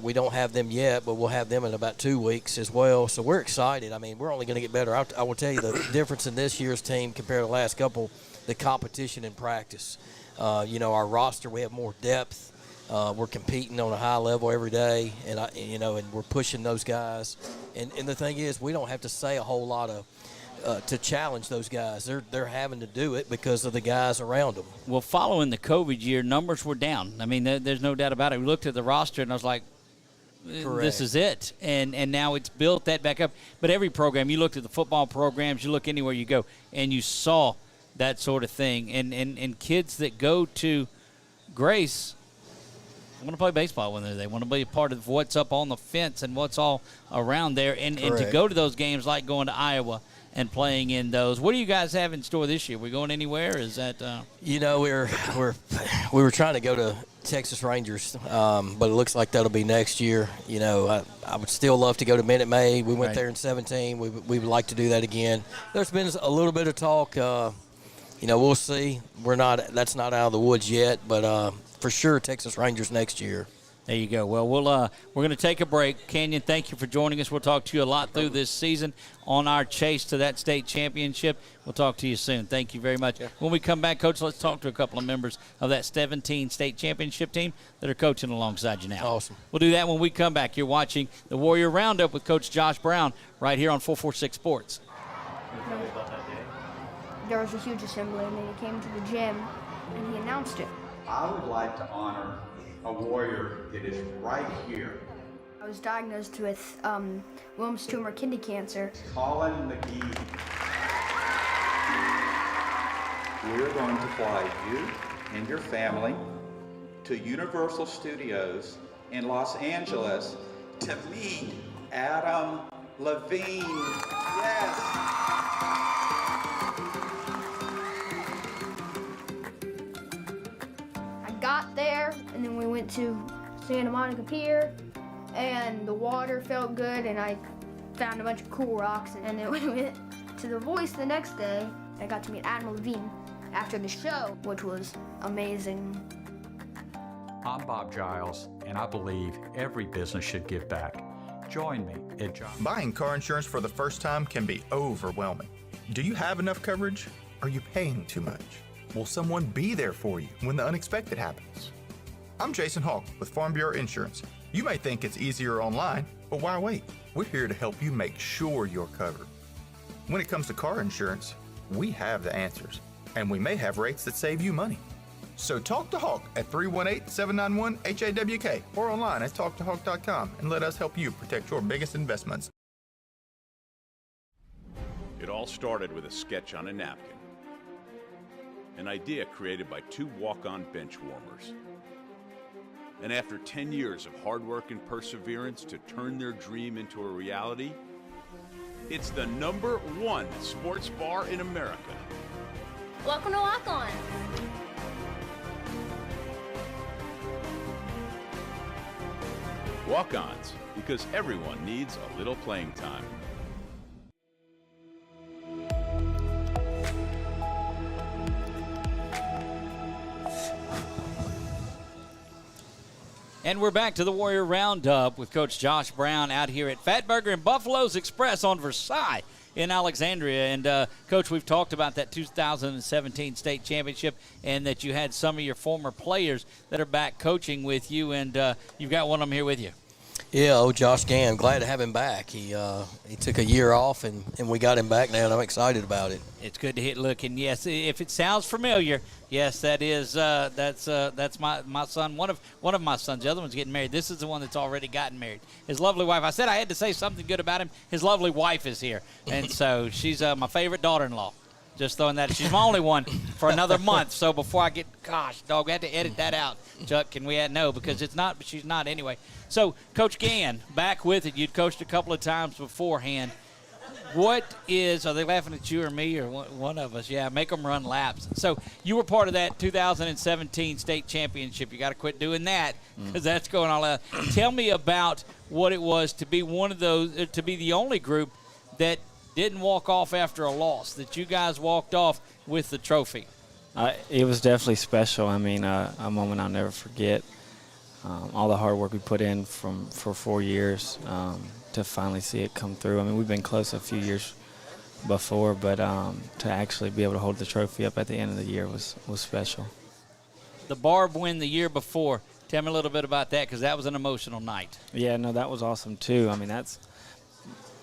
we don't have them yet, but we'll have them in about 2 weeks as well. So we're excited. I mean, we're only going to get better. I will tell you the difference in this year's team compared to the last couple, the competition in practice. Our roster, we have more depth. We're competing on a high level every day, and we're pushing those guys. And the thing is, we don't have to say a whole lot to challenge those guys. They're having to do it because of the guys around them. Well, following the COVID year, numbers were down. I mean, there's no doubt about it. We looked at the roster, and I was like, this is it. And now it's built that back up. But every program, you looked at the football programs, you look anywhere you go, and you saw that sort of thing. And kids that go to Grace want to play baseball when they're there. They want to be a part of what's up on the fence and what's all around there. And to go to those games like going to Iowa and playing in those. What do you guys have in store this year? We going anywhere? Is that we were trying to go to Texas Rangers, but it looks like that'll be next year. I would still love to go to Minute Maid. We went there in 2017. We would like to do that again. There's been a little bit of talk. We'll see. That's not out of the woods yet, but for sure Texas Rangers next year. There you go. Well, we're going to take a break. Kenyon, thank you for joining us. We'll talk to you a lot through this season on our chase to that state championship. We'll talk to you soon. Thank you very much. Yeah. When we come back, Coach, let's talk to a couple of members of that 17 state championship team that are coaching alongside you now. Awesome. We'll do that when we come back. You're watching the Warrior Roundup with Coach Josh Brown right here on 446 Sports. There was a huge assembly, and then he came to the gym, and he announced it. I would like to honor a warrior that is right here. I was diagnosed with Wilms tumor kidney cancer. Colin McGee. We're going to fly you and your family to Universal Studios in Los Angeles to meet Adam Levine. Yes. Got there, and then we went to Santa Monica Pier, and the water felt good, and I found a bunch of cool rocks, and then we went to The Voice the next day. I got to meet Adam Levine after the show, which was amazing. I'm Bob Giles, and I believe every business should give back. Join me at Giles. Buying car insurance for the first time can be overwhelming. Do you have enough coverage? Are you paying too much? Will someone be there for you when the unexpected happens? I'm Jason Hawk with Farm Bureau Insurance. You may think it's easier online, but why wait? We're here to help you make sure you're covered. When it comes to car insurance, we have the answers, and we may have rates that save you money. So talk to Hawk at 318-791-HAWK or online at talktohawk.com and let us help you protect your biggest investments. It all started with a sketch on a napkin. An idea created by two walk-on bench warmers. And after 10 years of hard work and perseverance to turn their dream into a reality, It's the #1 sports bar in America. Welcome to Walk On. Walk-ons, because everyone needs a little playing time. And we're back to the Warrior Roundup with Coach Josh Brown out here at Fatburger and Buffalo's Express on Versailles in Alexandria. And, Coach, we've talked about that 2017 state championship and that you had some of your former players that are back coaching with you, and you've got one of them here with you. Yeah, Josh Gann. Glad to have him back. He took a year off, and we got him back now, and I'm excited about it. It's good to hit look, and yes, if it sounds familiar, yes, that is that's my son. One of my sons. The other one's getting married. This is the one that's already gotten married. His lovely wife. I said I had to say something good about him. His lovely wife is here, and so she's my favorite daughter-in-law. Just throwing that. She's my only one for another month. So before I get, gosh, dog, we had to edit that out. Chuck, can we add no? Because it's not, but she's not anyway. So, Coach Gann, back with it. You'd coached a couple of times beforehand. Are they laughing at you or me or one of us? Yeah, make them run laps. So, you were part of that 2017 state championship. You got to quit doing that because that's going all out. Tell me about what it was to be one of those, to be the only group that didn't walk off after a loss, that you guys walked off with the trophy. It was definitely special. I mean, a moment I'll never forget. All the hard work we put in for 4 years to finally see it come through. I mean, we've been close a few years before, but to actually be able to hold the trophy up at the end of the year was special. The Barb win the year before. Tell me a little bit about that, because that was an emotional night. Yeah, no, that was awesome too. I mean, that's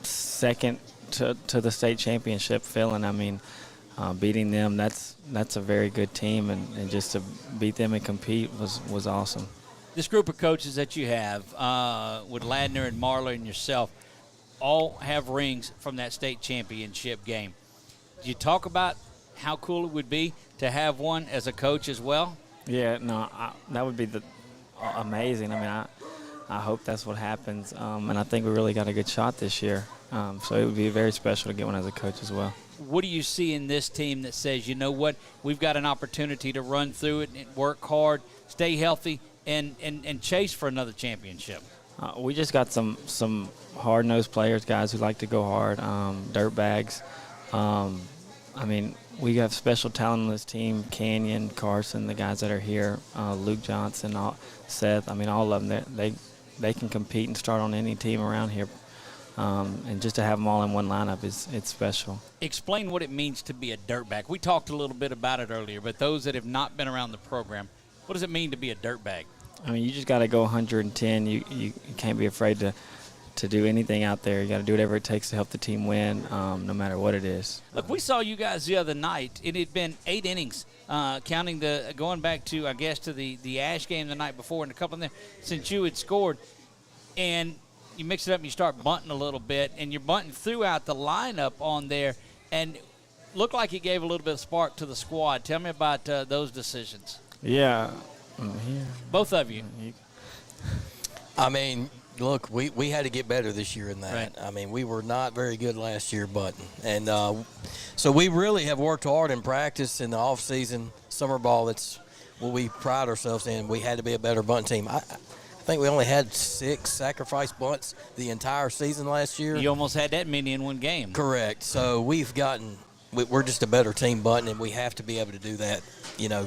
second to the state championship feeling. I mean, beating them, that's a very good team, and just to beat them and compete was awesome. This group of coaches that you have, with Ladner and Marler and yourself, all have rings from that state championship game. Do you talk about how cool it would be to have one as a coach as well? Yeah, no, that would be amazing. I mean, I hope that's what happens, and I think we really got a good shot this year. So it would be very special to get one as a coach as well. What do you see in this team that says, you know what, we've got an opportunity to run through it and work hard, stay healthy, and chase for another championship? We just got some hard-nosed players, guys who like to go hard, dirt bags. I mean, we have special talent on this team, Canyon, Carson, the guys that are here, Luke Johnson, Seth. I mean, all of them, they can compete and start on any team around here. And just to have them all in one lineup it's special. Explain what it means to be a dirtbag. We talked a little bit about it earlier, but those that have not been around the program, what does it mean to be a dirtbag? I mean, you just got to go 110. You can't be afraid to do anything out there. You got to do whatever it takes to help the team win, no matter what it is. Look, we saw you guys the other night. It had been 8 innings, counting going back to, I guess, to the Ash game the night before and a couple of them since you had scored. And you mix it up and you start bunting a little bit, and you're bunting throughout the lineup on there, and looked like it gave a little bit of spark to the squad. Tell me about those decisions. Yeah. Both of you. I mean, look, we had to get better this year in that. Right. I mean, we were not very good last year bunting. And so we really have worked hard in practice in the off-season, summer ball. That's what we pride ourselves in. We had to be a better bunt team. I think we only had 6 sacrifice bunts the entire season last year. You almost had that many in one game. Correct. So we're just a better team bunting, and we have to be able to do that,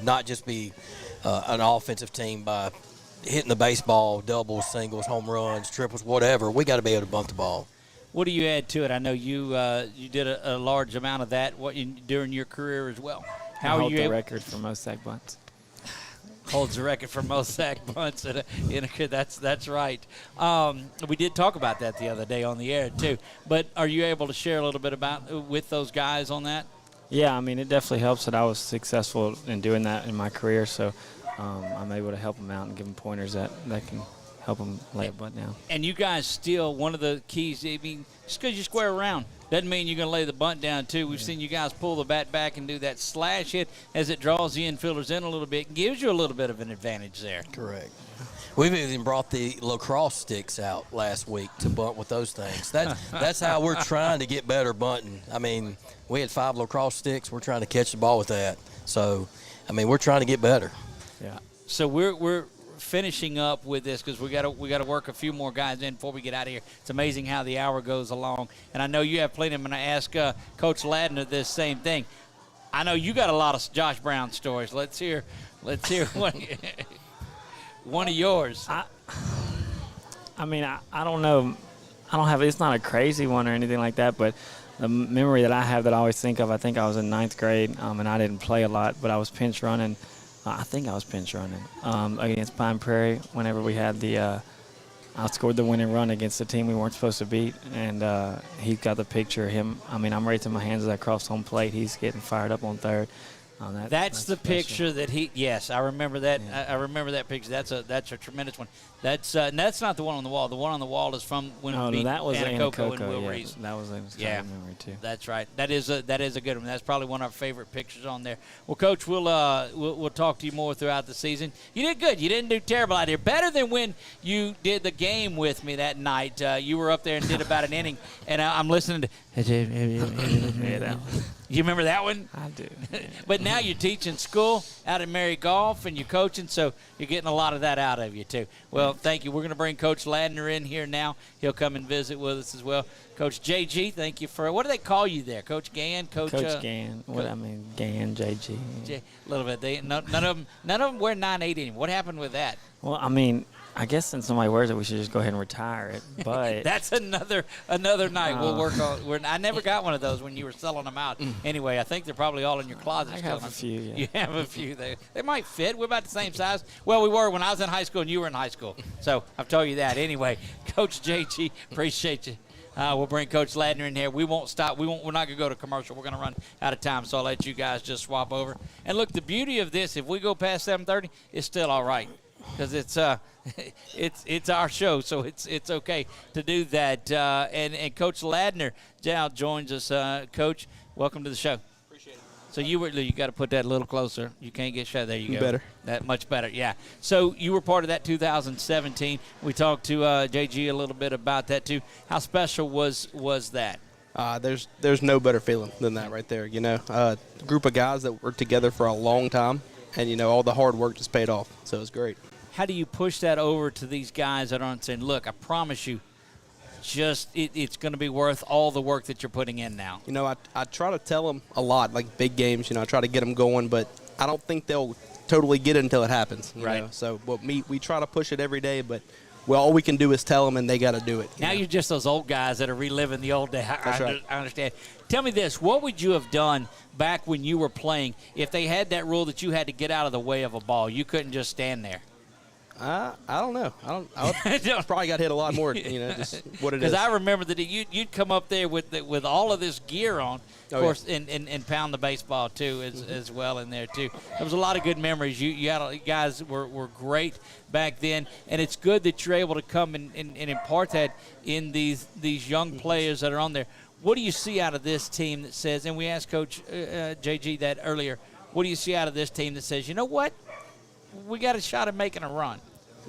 not just be an offensive team by hitting the baseball, doubles, singles, home runs, triples, whatever. We got to be able to bunt the ball. What do you add to it? I know you did a large amount of that during your career as well. How are you the record for most sack bunts? Holds the record for most sack bunts. That's right. We did talk about that the other day on the air too. But are you able to share a little bit about with those guys on that? Yeah, I mean, it definitely helps that I was successful in doing that in my career. So I'm able to help them out and give them pointers that can help them lay a butt down. And you guys still, one of the keys, I mean, just because you square around doesn't mean you're going to lay the bunt down, too. We've seen you guys pull the bat back and do that slash hit as it draws the infielders in a little bit. Gives you a little bit of an advantage there. Correct. We've even brought the lacrosse sticks out last week to bunt with those things. That's how we're trying to get better bunting. I mean, we had 5 lacrosse sticks. We're trying to catch the ball with that. So, I mean, we're trying to get better. Yeah. So we're finishing up with this because we got to work a few more guys in before we get out of here. It's amazing how the hour goes along, and I know you have plenty. I'm going to ask Coach Ladner this same thing. I know you got a lot of Josh Brown stories. Let's hear one of yours. I mean, I don't know. I don't have. It's not a crazy one or anything like that, but the memory that I have that I always think of, I think I was in 9th grade, and I didn't play a lot, but I was pinch running. I think I was pinch running against Pine Prairie whenever we had I scored the winning run against the team we weren't supposed to beat, and he got the picture of him. I mean, I'm raising my hands as I crossed home plate. He's getting fired up on third. That's the picture that he. Yes, I remember that. Yeah. I remember that picture. That's a tremendous one. That's not the one on the wall. The one on the wall is from when we beat that was Anacoco and Will Reese. That was a memory too. That's right. That is a good one. That's probably one of our favorite pictures on there. Well, Coach, we'll talk to you more throughout the season. You did good. You didn't do terrible out here. Better than when you did the game with me that night. You were up there and did about an inning, and I'm listening to. You remember that one? I do. But now you're teaching school out at Mary Golf, and you're coaching, so you're getting a lot of that out of you, too. Well, thank you. We're going to bring Coach Ladner in here now. He'll come and visit with us as well. Coach JG, thank you for – what do they call you there? Coach Gann? Coach Gann. Gann, JG. A little bit. None of them wear 9-8 anymore. What happened with that? Well, I mean – I guess since somebody wears it, we should just go ahead and retire it. But that's another night. We'll work on. I never got one of those when you were selling them out. Anyway, I think they're probably all in your closet. I have a few. Yeah. You have a few. They might fit. We're about the same size. Well, we were when I was in high school and you were in high school. So I've told you that. Anyway, Coach JG, appreciate you. We'll bring Coach Ladner in here. We won't stop. We're not going to go to commercial. We're going to run out of time, so I'll let you guys just swap over. And look, the beauty of this, if we go past 7:30, it's still all right because it's our show, so it's okay to do that. And Coach Ladner now joins us. Coach, welcome to the show. Appreciate it. So you got to put that a little closer. You can't get shut. There you go. Better. That much better. Yeah. So you were part of that 2017. We talked to JG a little bit about that too. How special was that? There's no better feeling than that right there. You know, a group of guys that worked together for a long time, and all the hard work just paid off. So it was great. How do you push that over to these guys that aren't saying, look, I promise you, it's going to be worth all the work that you're putting in now? I try to tell them a lot, like big games, I try to get them going, but I don't think they'll totally get it until it happens. Right. So we try to push it every day, but all we can do is tell them, and they got to do it. Now you're just those old guys that are reliving the old days. That's right. I understand. Tell me this. What would you have done back when you were playing if they had that rule that you had to get out of the way of a ball? You couldn't just stand there. I don't know. I probably got hit a lot more. Just what it is. Because I remember that you'd come up there with all of this gear on, of course, yeah. and pound the baseball too as well in there too. There was a lot of good memories. You guys were great back then, and it's good that you're able to come and impart that in these young players that are on there. What do you see out of this team that says? And we asked Coach JG that earlier. What do you see out of this team that says, you know what? We got a shot at making a run.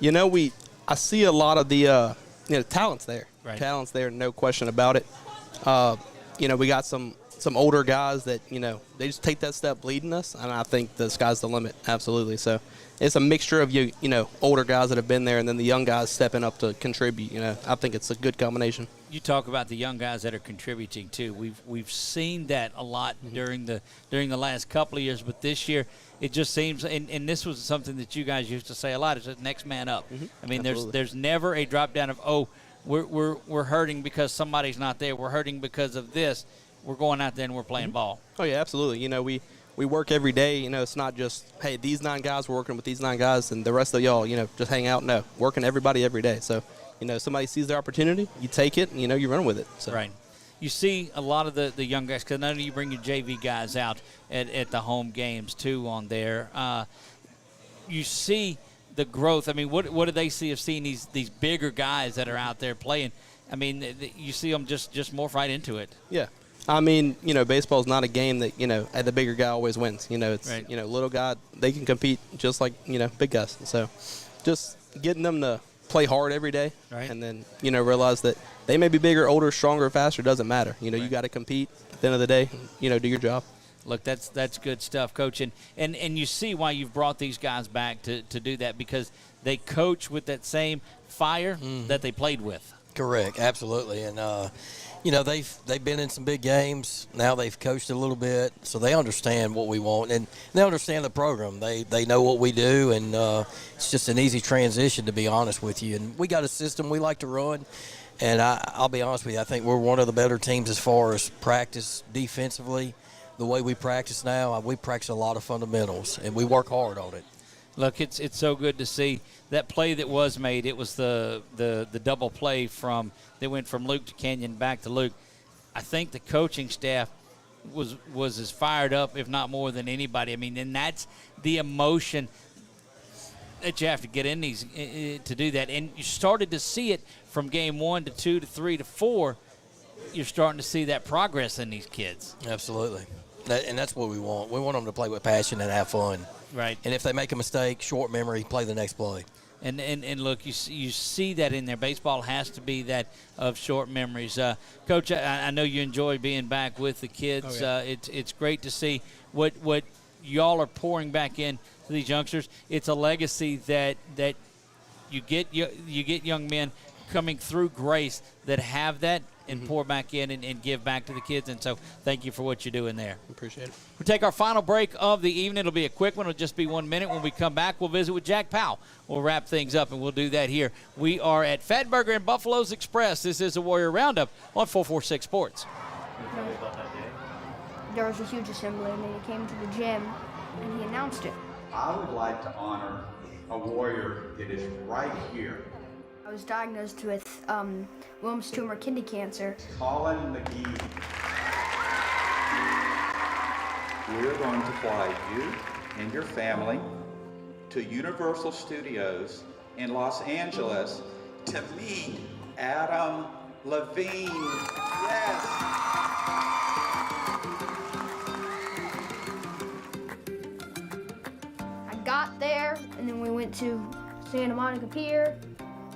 I see a lot of the talents there. Right. Talents there, no question about it. We got some older guys that they just take that step leading us, and I think the sky's the limit. Absolutely. So it's a mixture of older guys that have been there, and then the young guys stepping up to contribute. I think it's a good combination. You talk about the young guys that are contributing too. We've seen that a lot during the last couple of years, but this year it just seems, and this was something that you guys used to say a lot, is the next man up. I mean, there's never a drop down of we're hurting because somebody's not there. We're hurting because of this. We're going out there and we're playing ball. Oh yeah, absolutely. We work every day. It's not just, hey, these 9 guys, we're working with these 9 guys, and the rest of y'all, just hang out. No, working everybody every day. So, somebody sees their opportunity, you take it, and, you run with it. So. Right. You see a lot of the young guys, because I know you bring your JV guys out at the home games, too, on there. You see the growth. I mean, what do they see of seeing these bigger guys that are out there playing? I mean, you see them just morph right into it. Yeah. I mean, baseball's not a game that, the bigger guy always wins. It's, Right. Little guy, they can compete just like, big guys. So just getting them to play hard every day. Right. And then, realize that they may be bigger, older, stronger, faster, doesn't matter. You got to compete at the end of the day, do your job. Look, that's good stuff, Coach. And you see why you've brought these guys back to do that, because they coach with that same fire that they played with. Correct, absolutely. And, they've been in some big games. Now they've coached a little bit, so they understand what we want. And they understand the program. They know what we do, and it's just an easy transition, to be honest with you. And we got a system we like to run. And I'll be honest with you, I think we're one of the better teams as far as practice defensively. The way we practice now, we practice a lot of fundamentals, and we work hard on it. Look, it's so good to see that play that was made. It was the double play that went from Luke to Kenyon back to Luke. I think the coaching staff was as fired up, if not more, than anybody. I mean, and that's the emotion that you have to get in these to do that. And you started to see it from game 1 to 2 to 3 to 4. You're starting to see that progress in these kids. Absolutely. And that's what we want. We want them to play with passion and have fun. Right. And if they make a mistake, short memory, play the next play. And look, you see that in there. Baseball has to be that of short memories. Coach, I know you enjoy being back with the kids. Oh, yeah. It's great to see what y'all are pouring back in to these youngsters. It's a legacy that you get young men coming through Grace that have that and pour back in and give back to the kids. And so thank you for what you're doing there. Appreciate it. We'll take our final break of the evening. It'll be a quick one. It'll just be 1 minute. When we come back, we'll visit with Jack Powell. We'll wrap things up, and we'll do that here. We are at Fatburger and Buffalo's Express. This is a Warrior Roundup on 446 Sports. There was a huge assembly, and then he came to the gym, and he announced it. I would like to honor a Warrior that is right here. I was diagnosed with Wilms tumor kidney cancer. Colin McGee. We are going to fly you and your family to Universal Studios in Los Angeles to meet Adam Levine. Yes! I got there, and then we went to Santa Monica Pier,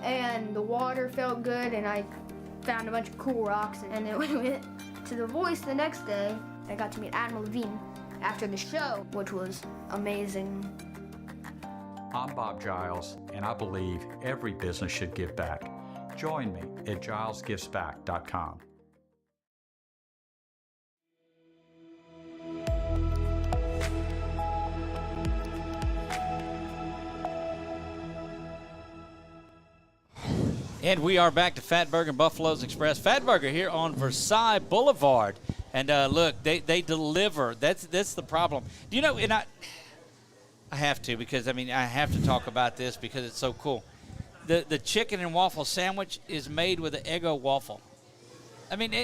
and the water felt good, and I found a bunch of cool rocks. And then we went to The Voice the next day. I got to meet Adam Levine after the show, which was amazing. I'm Bob Giles, and I believe every business should give back. Join me at gilesgivesback.com. And we are back to Fatburger and Buffalo's Express. Fatburger here on Versailles Boulevard. And look, they deliver. That's the problem. Do you know, and I have to, because, I mean, I have to talk about this because it's so cool. The chicken and waffle sandwich is made with an Eggo waffle. I mean,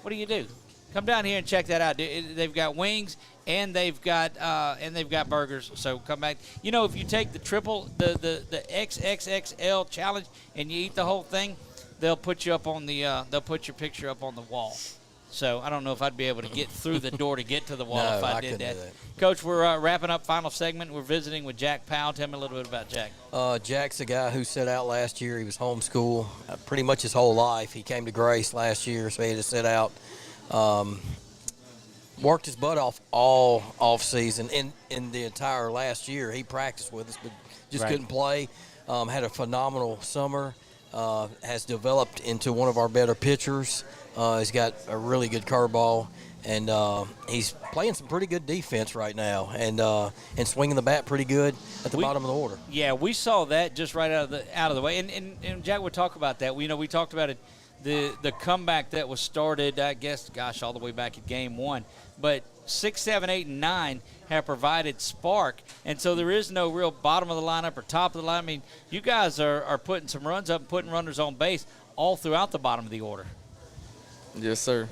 what do you do? Come down here and check that out. They've got wings and they've got burgers. So come back. You know, if you take the the XXXL challenge and you eat the whole thing, they'll put you up on they'll put your picture up on the wall. So I don't know if I'd be able to get through the door to get to the wall if I did that. Coach, we're wrapping up final segment. We're visiting with Jack Powell. Tell me a little bit about Jack. Jack's a guy who set out last year. He was homeschooled pretty much his whole life. He came to Grace last year, so he had to sit out. Worked his butt off all off season. In the entire last year, he practiced with us, but just couldn't play. Had a phenomenal summer. Has developed into one of our better pitchers. He's got a really good curveball, and he's playing some pretty good defense right now, and swinging the bat pretty good at the bottom of the order. Yeah, we saw that just right out of the way. And Jack would talk about that. We talked about it, the comeback that was started, I guess, all the way back at game 1. But 6, 7, 8, and 9 have provided spark, and so there is no real bottom of the lineup or top of the line. I mean, you guys are putting some runs up and putting runners on base all throughout the bottom of the order. Yes, sir.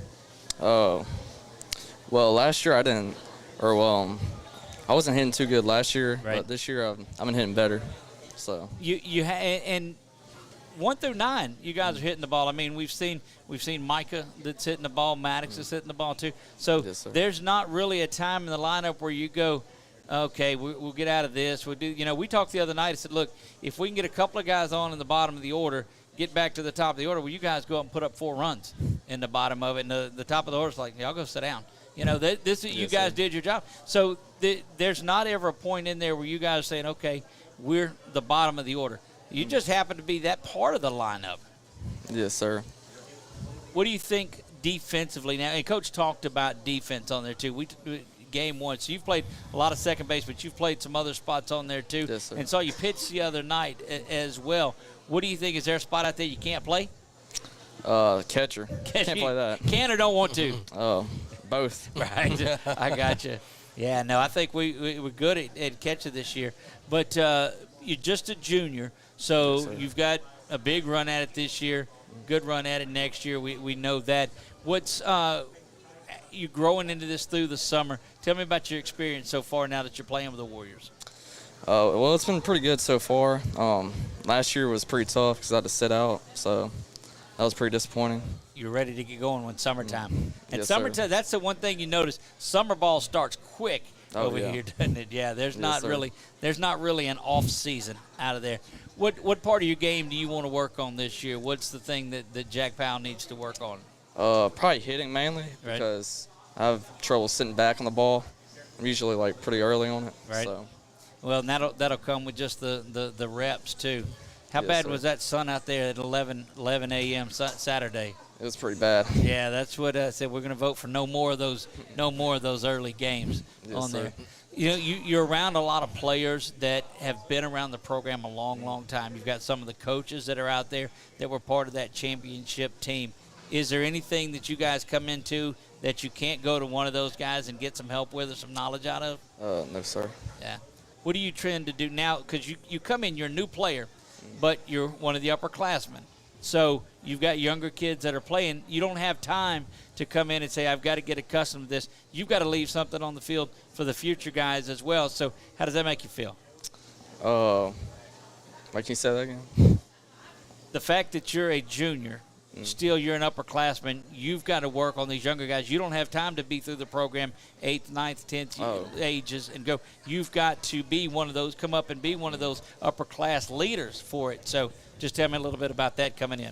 Well, last year I wasn't hitting too good last year, Right. but this year I've been hitting better. So And 1 through 9, you guys are hitting the ball. I mean, we've seen Micah that's hitting the ball, Maddox is hitting the ball too. So there's not really a time in the lineup where you go, okay, we'll get out of this. We'll do. You know, we talked the other night. I said, look, if we can get a couple of guys on in the bottom of the order, get back to the top of the order. Well, you guys go up and put up 4 runs in the bottom of it, and the top of the order's like, y'all go sit down. You know, you guys did your job. So there's not ever a point in there where you guys are saying, okay, we're the bottom of the order. You just happen to be that part of the lineup. Yes, sir. What do you think defensively now? And Coach talked about defense on there too. Game 1, so you've played a lot of second base, but you've played some other spots on there too. Yes, sir. And saw you pitch the other night as well. What do you think? Is there a spot out there you can't play? Catcher. Can't play that. Can or don't want to? Both. Right. I got you. Yeah, no, I think we're good at catcher this year. But you're just a junior, so you've got a big run at it this year, good run at it next year. We know that. What's you growing into this through the summer? Tell me about your experience so far now that you're playing with the Warriors. Well, it's been pretty good so far. Last year was pretty tough because I had to sit out, so that was pretty disappointing. You're ready to get going when summertime. And Yes, summertime, sir. that's the one thing you notice. Summer ball starts quick over yeah. here, doesn't it? Yeah, there's not sir. really an off season out of there. What part of your game do you want to work on this year? What's the thing that Jack Powell needs to work on? Probably hitting mainly because I have trouble sitting back on the ball. I'm usually like pretty early on it. Right. So. Well, and that'll come with just the reps too. How Yes, bad sir. was that sun out there at 11 a.m. Saturday? It was pretty bad. Yeah, that's what I said. We're going to vote for no more of those early games Yes, on there. sir. You know, you're around a lot of players that have been around the program a long, long time. You've got some of the coaches that are out there that were part of that championship team. Is there anything that you guys come into that you can't go to one of those guys and get some help with or some knowledge out of? No, sir. Yeah. What are you trying to do now? Because you come in, you're a new player, but you're one of the upperclassmen. So you've got younger kids that are playing. You don't have time to come in and say, I've got to get accustomed to this. You've got to leave something on the field for the future guys as well. So how does that make you feel? Can you say that again? The fact that you're a junior, still you're an upperclassman, you've got to work on these younger guys. You don't have time to be through the program 8th, 9th, 10th ages and go. You've got to be one of those, come up and be one of those upper class leaders for it. So just tell me a little bit about that coming in.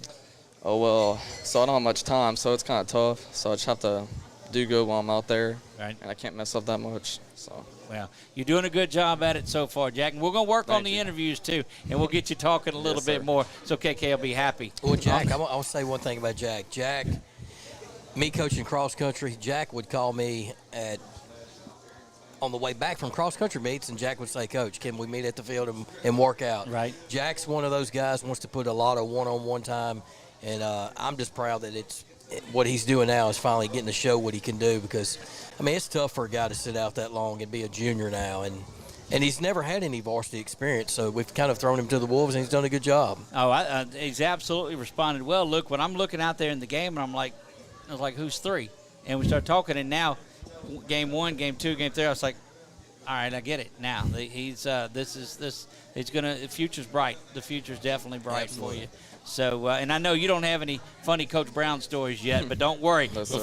Oh, well, so I don't have much time, so it's kind of tough. So I just have to do good while I'm out there. Right. And I can't mess up that much. So. Well, you're doing a good job at it so far, Jack. And we're going to work on the interviews, too, and we'll get you talking a little bit more so KK will be happy. Well, Jack, I want to say one thing about Jack. Jack, me coaching cross country, Jack would call me on the way back from cross country meets, and Jack would say, Coach, can we meet at the field and work out? Right. Jack's one of those guys who wants to put a lot of one-on-one time, and I'm just proud that what he's doing now is finally getting to show what he can do because, I mean, it's tough for a guy to sit out that long and be a junior now, and he's never had any varsity experience, so we've kind of thrown him to the wolves, and he's done a good job. Oh, he's absolutely responded well. Look, when I'm looking out there in the game, and I was like, who's 3? And we start talking, and now game 1, game 2, game 3, I was like, all right, I get it now. He's the future's bright. The future's definitely bright Absolutely. for you. So, and I know you don't have any funny Coach Brown stories yet, but don't worry. No, sir.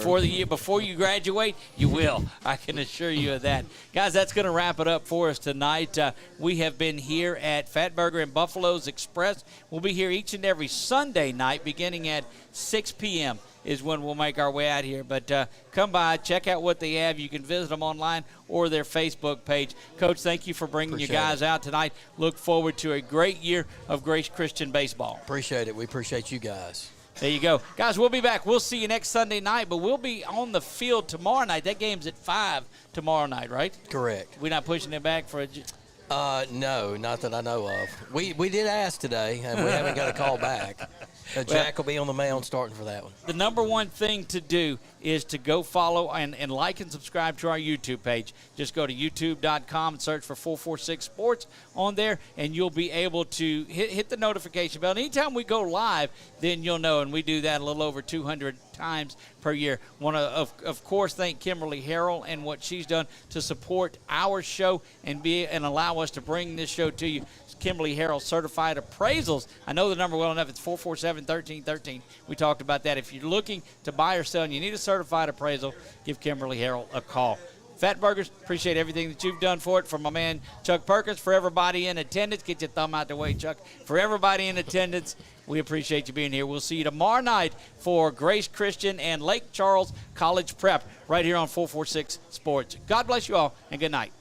Before you graduate, you will. I can assure you of that. Guys, that's going to wrap it up for us tonight. We have been here at Fatburger and Buffalo's Express. We'll be here each and every Sunday night beginning at 6 p.m. is when we'll make our way out here. But come by, check out what they have. You can visit them online or their Facebook page. Coach, thank you for bringing you guys out tonight. Look forward to a great year of Grace Christian baseball. Appreciate it. We appreciate you guys. There you go. Guys, we'll be back. We'll see you next Sunday night, but we'll be on the field tomorrow night. That game's at 5 tomorrow night, right? Correct. We're not pushing it back for a no, not that I know of. We did ask today, and we haven't got a call back. Jack will be on the mound starting for that one. The number one thing to do is to go follow and like and subscribe to our YouTube page. Just go to youtube.com and search for 446 Sports on there, and you'll be able to hit the notification bell. And anytime we go live, then you'll know, and we do that a little over 200 times per year. Want to, of course, thank Kimberly Harrell and what she's done to support our show and allow us to bring this show to you. Kimberly Harrell Certified Appraisals. I know the number well enough. It's 447-1313. We talked about that. If you're looking to buy or sell and you need a certified appraisal, give Kimberly Harrell a call. Fat Burgers, appreciate everything that you've done for it. For my man Chuck Perkins, for everybody in attendance, get your thumb out the way, Chuck. For everybody in attendance, we appreciate you being here. We'll see you tomorrow night for Grace Christian and Lake Charles College Prep right here on 446 Sports. God bless you all, and good night.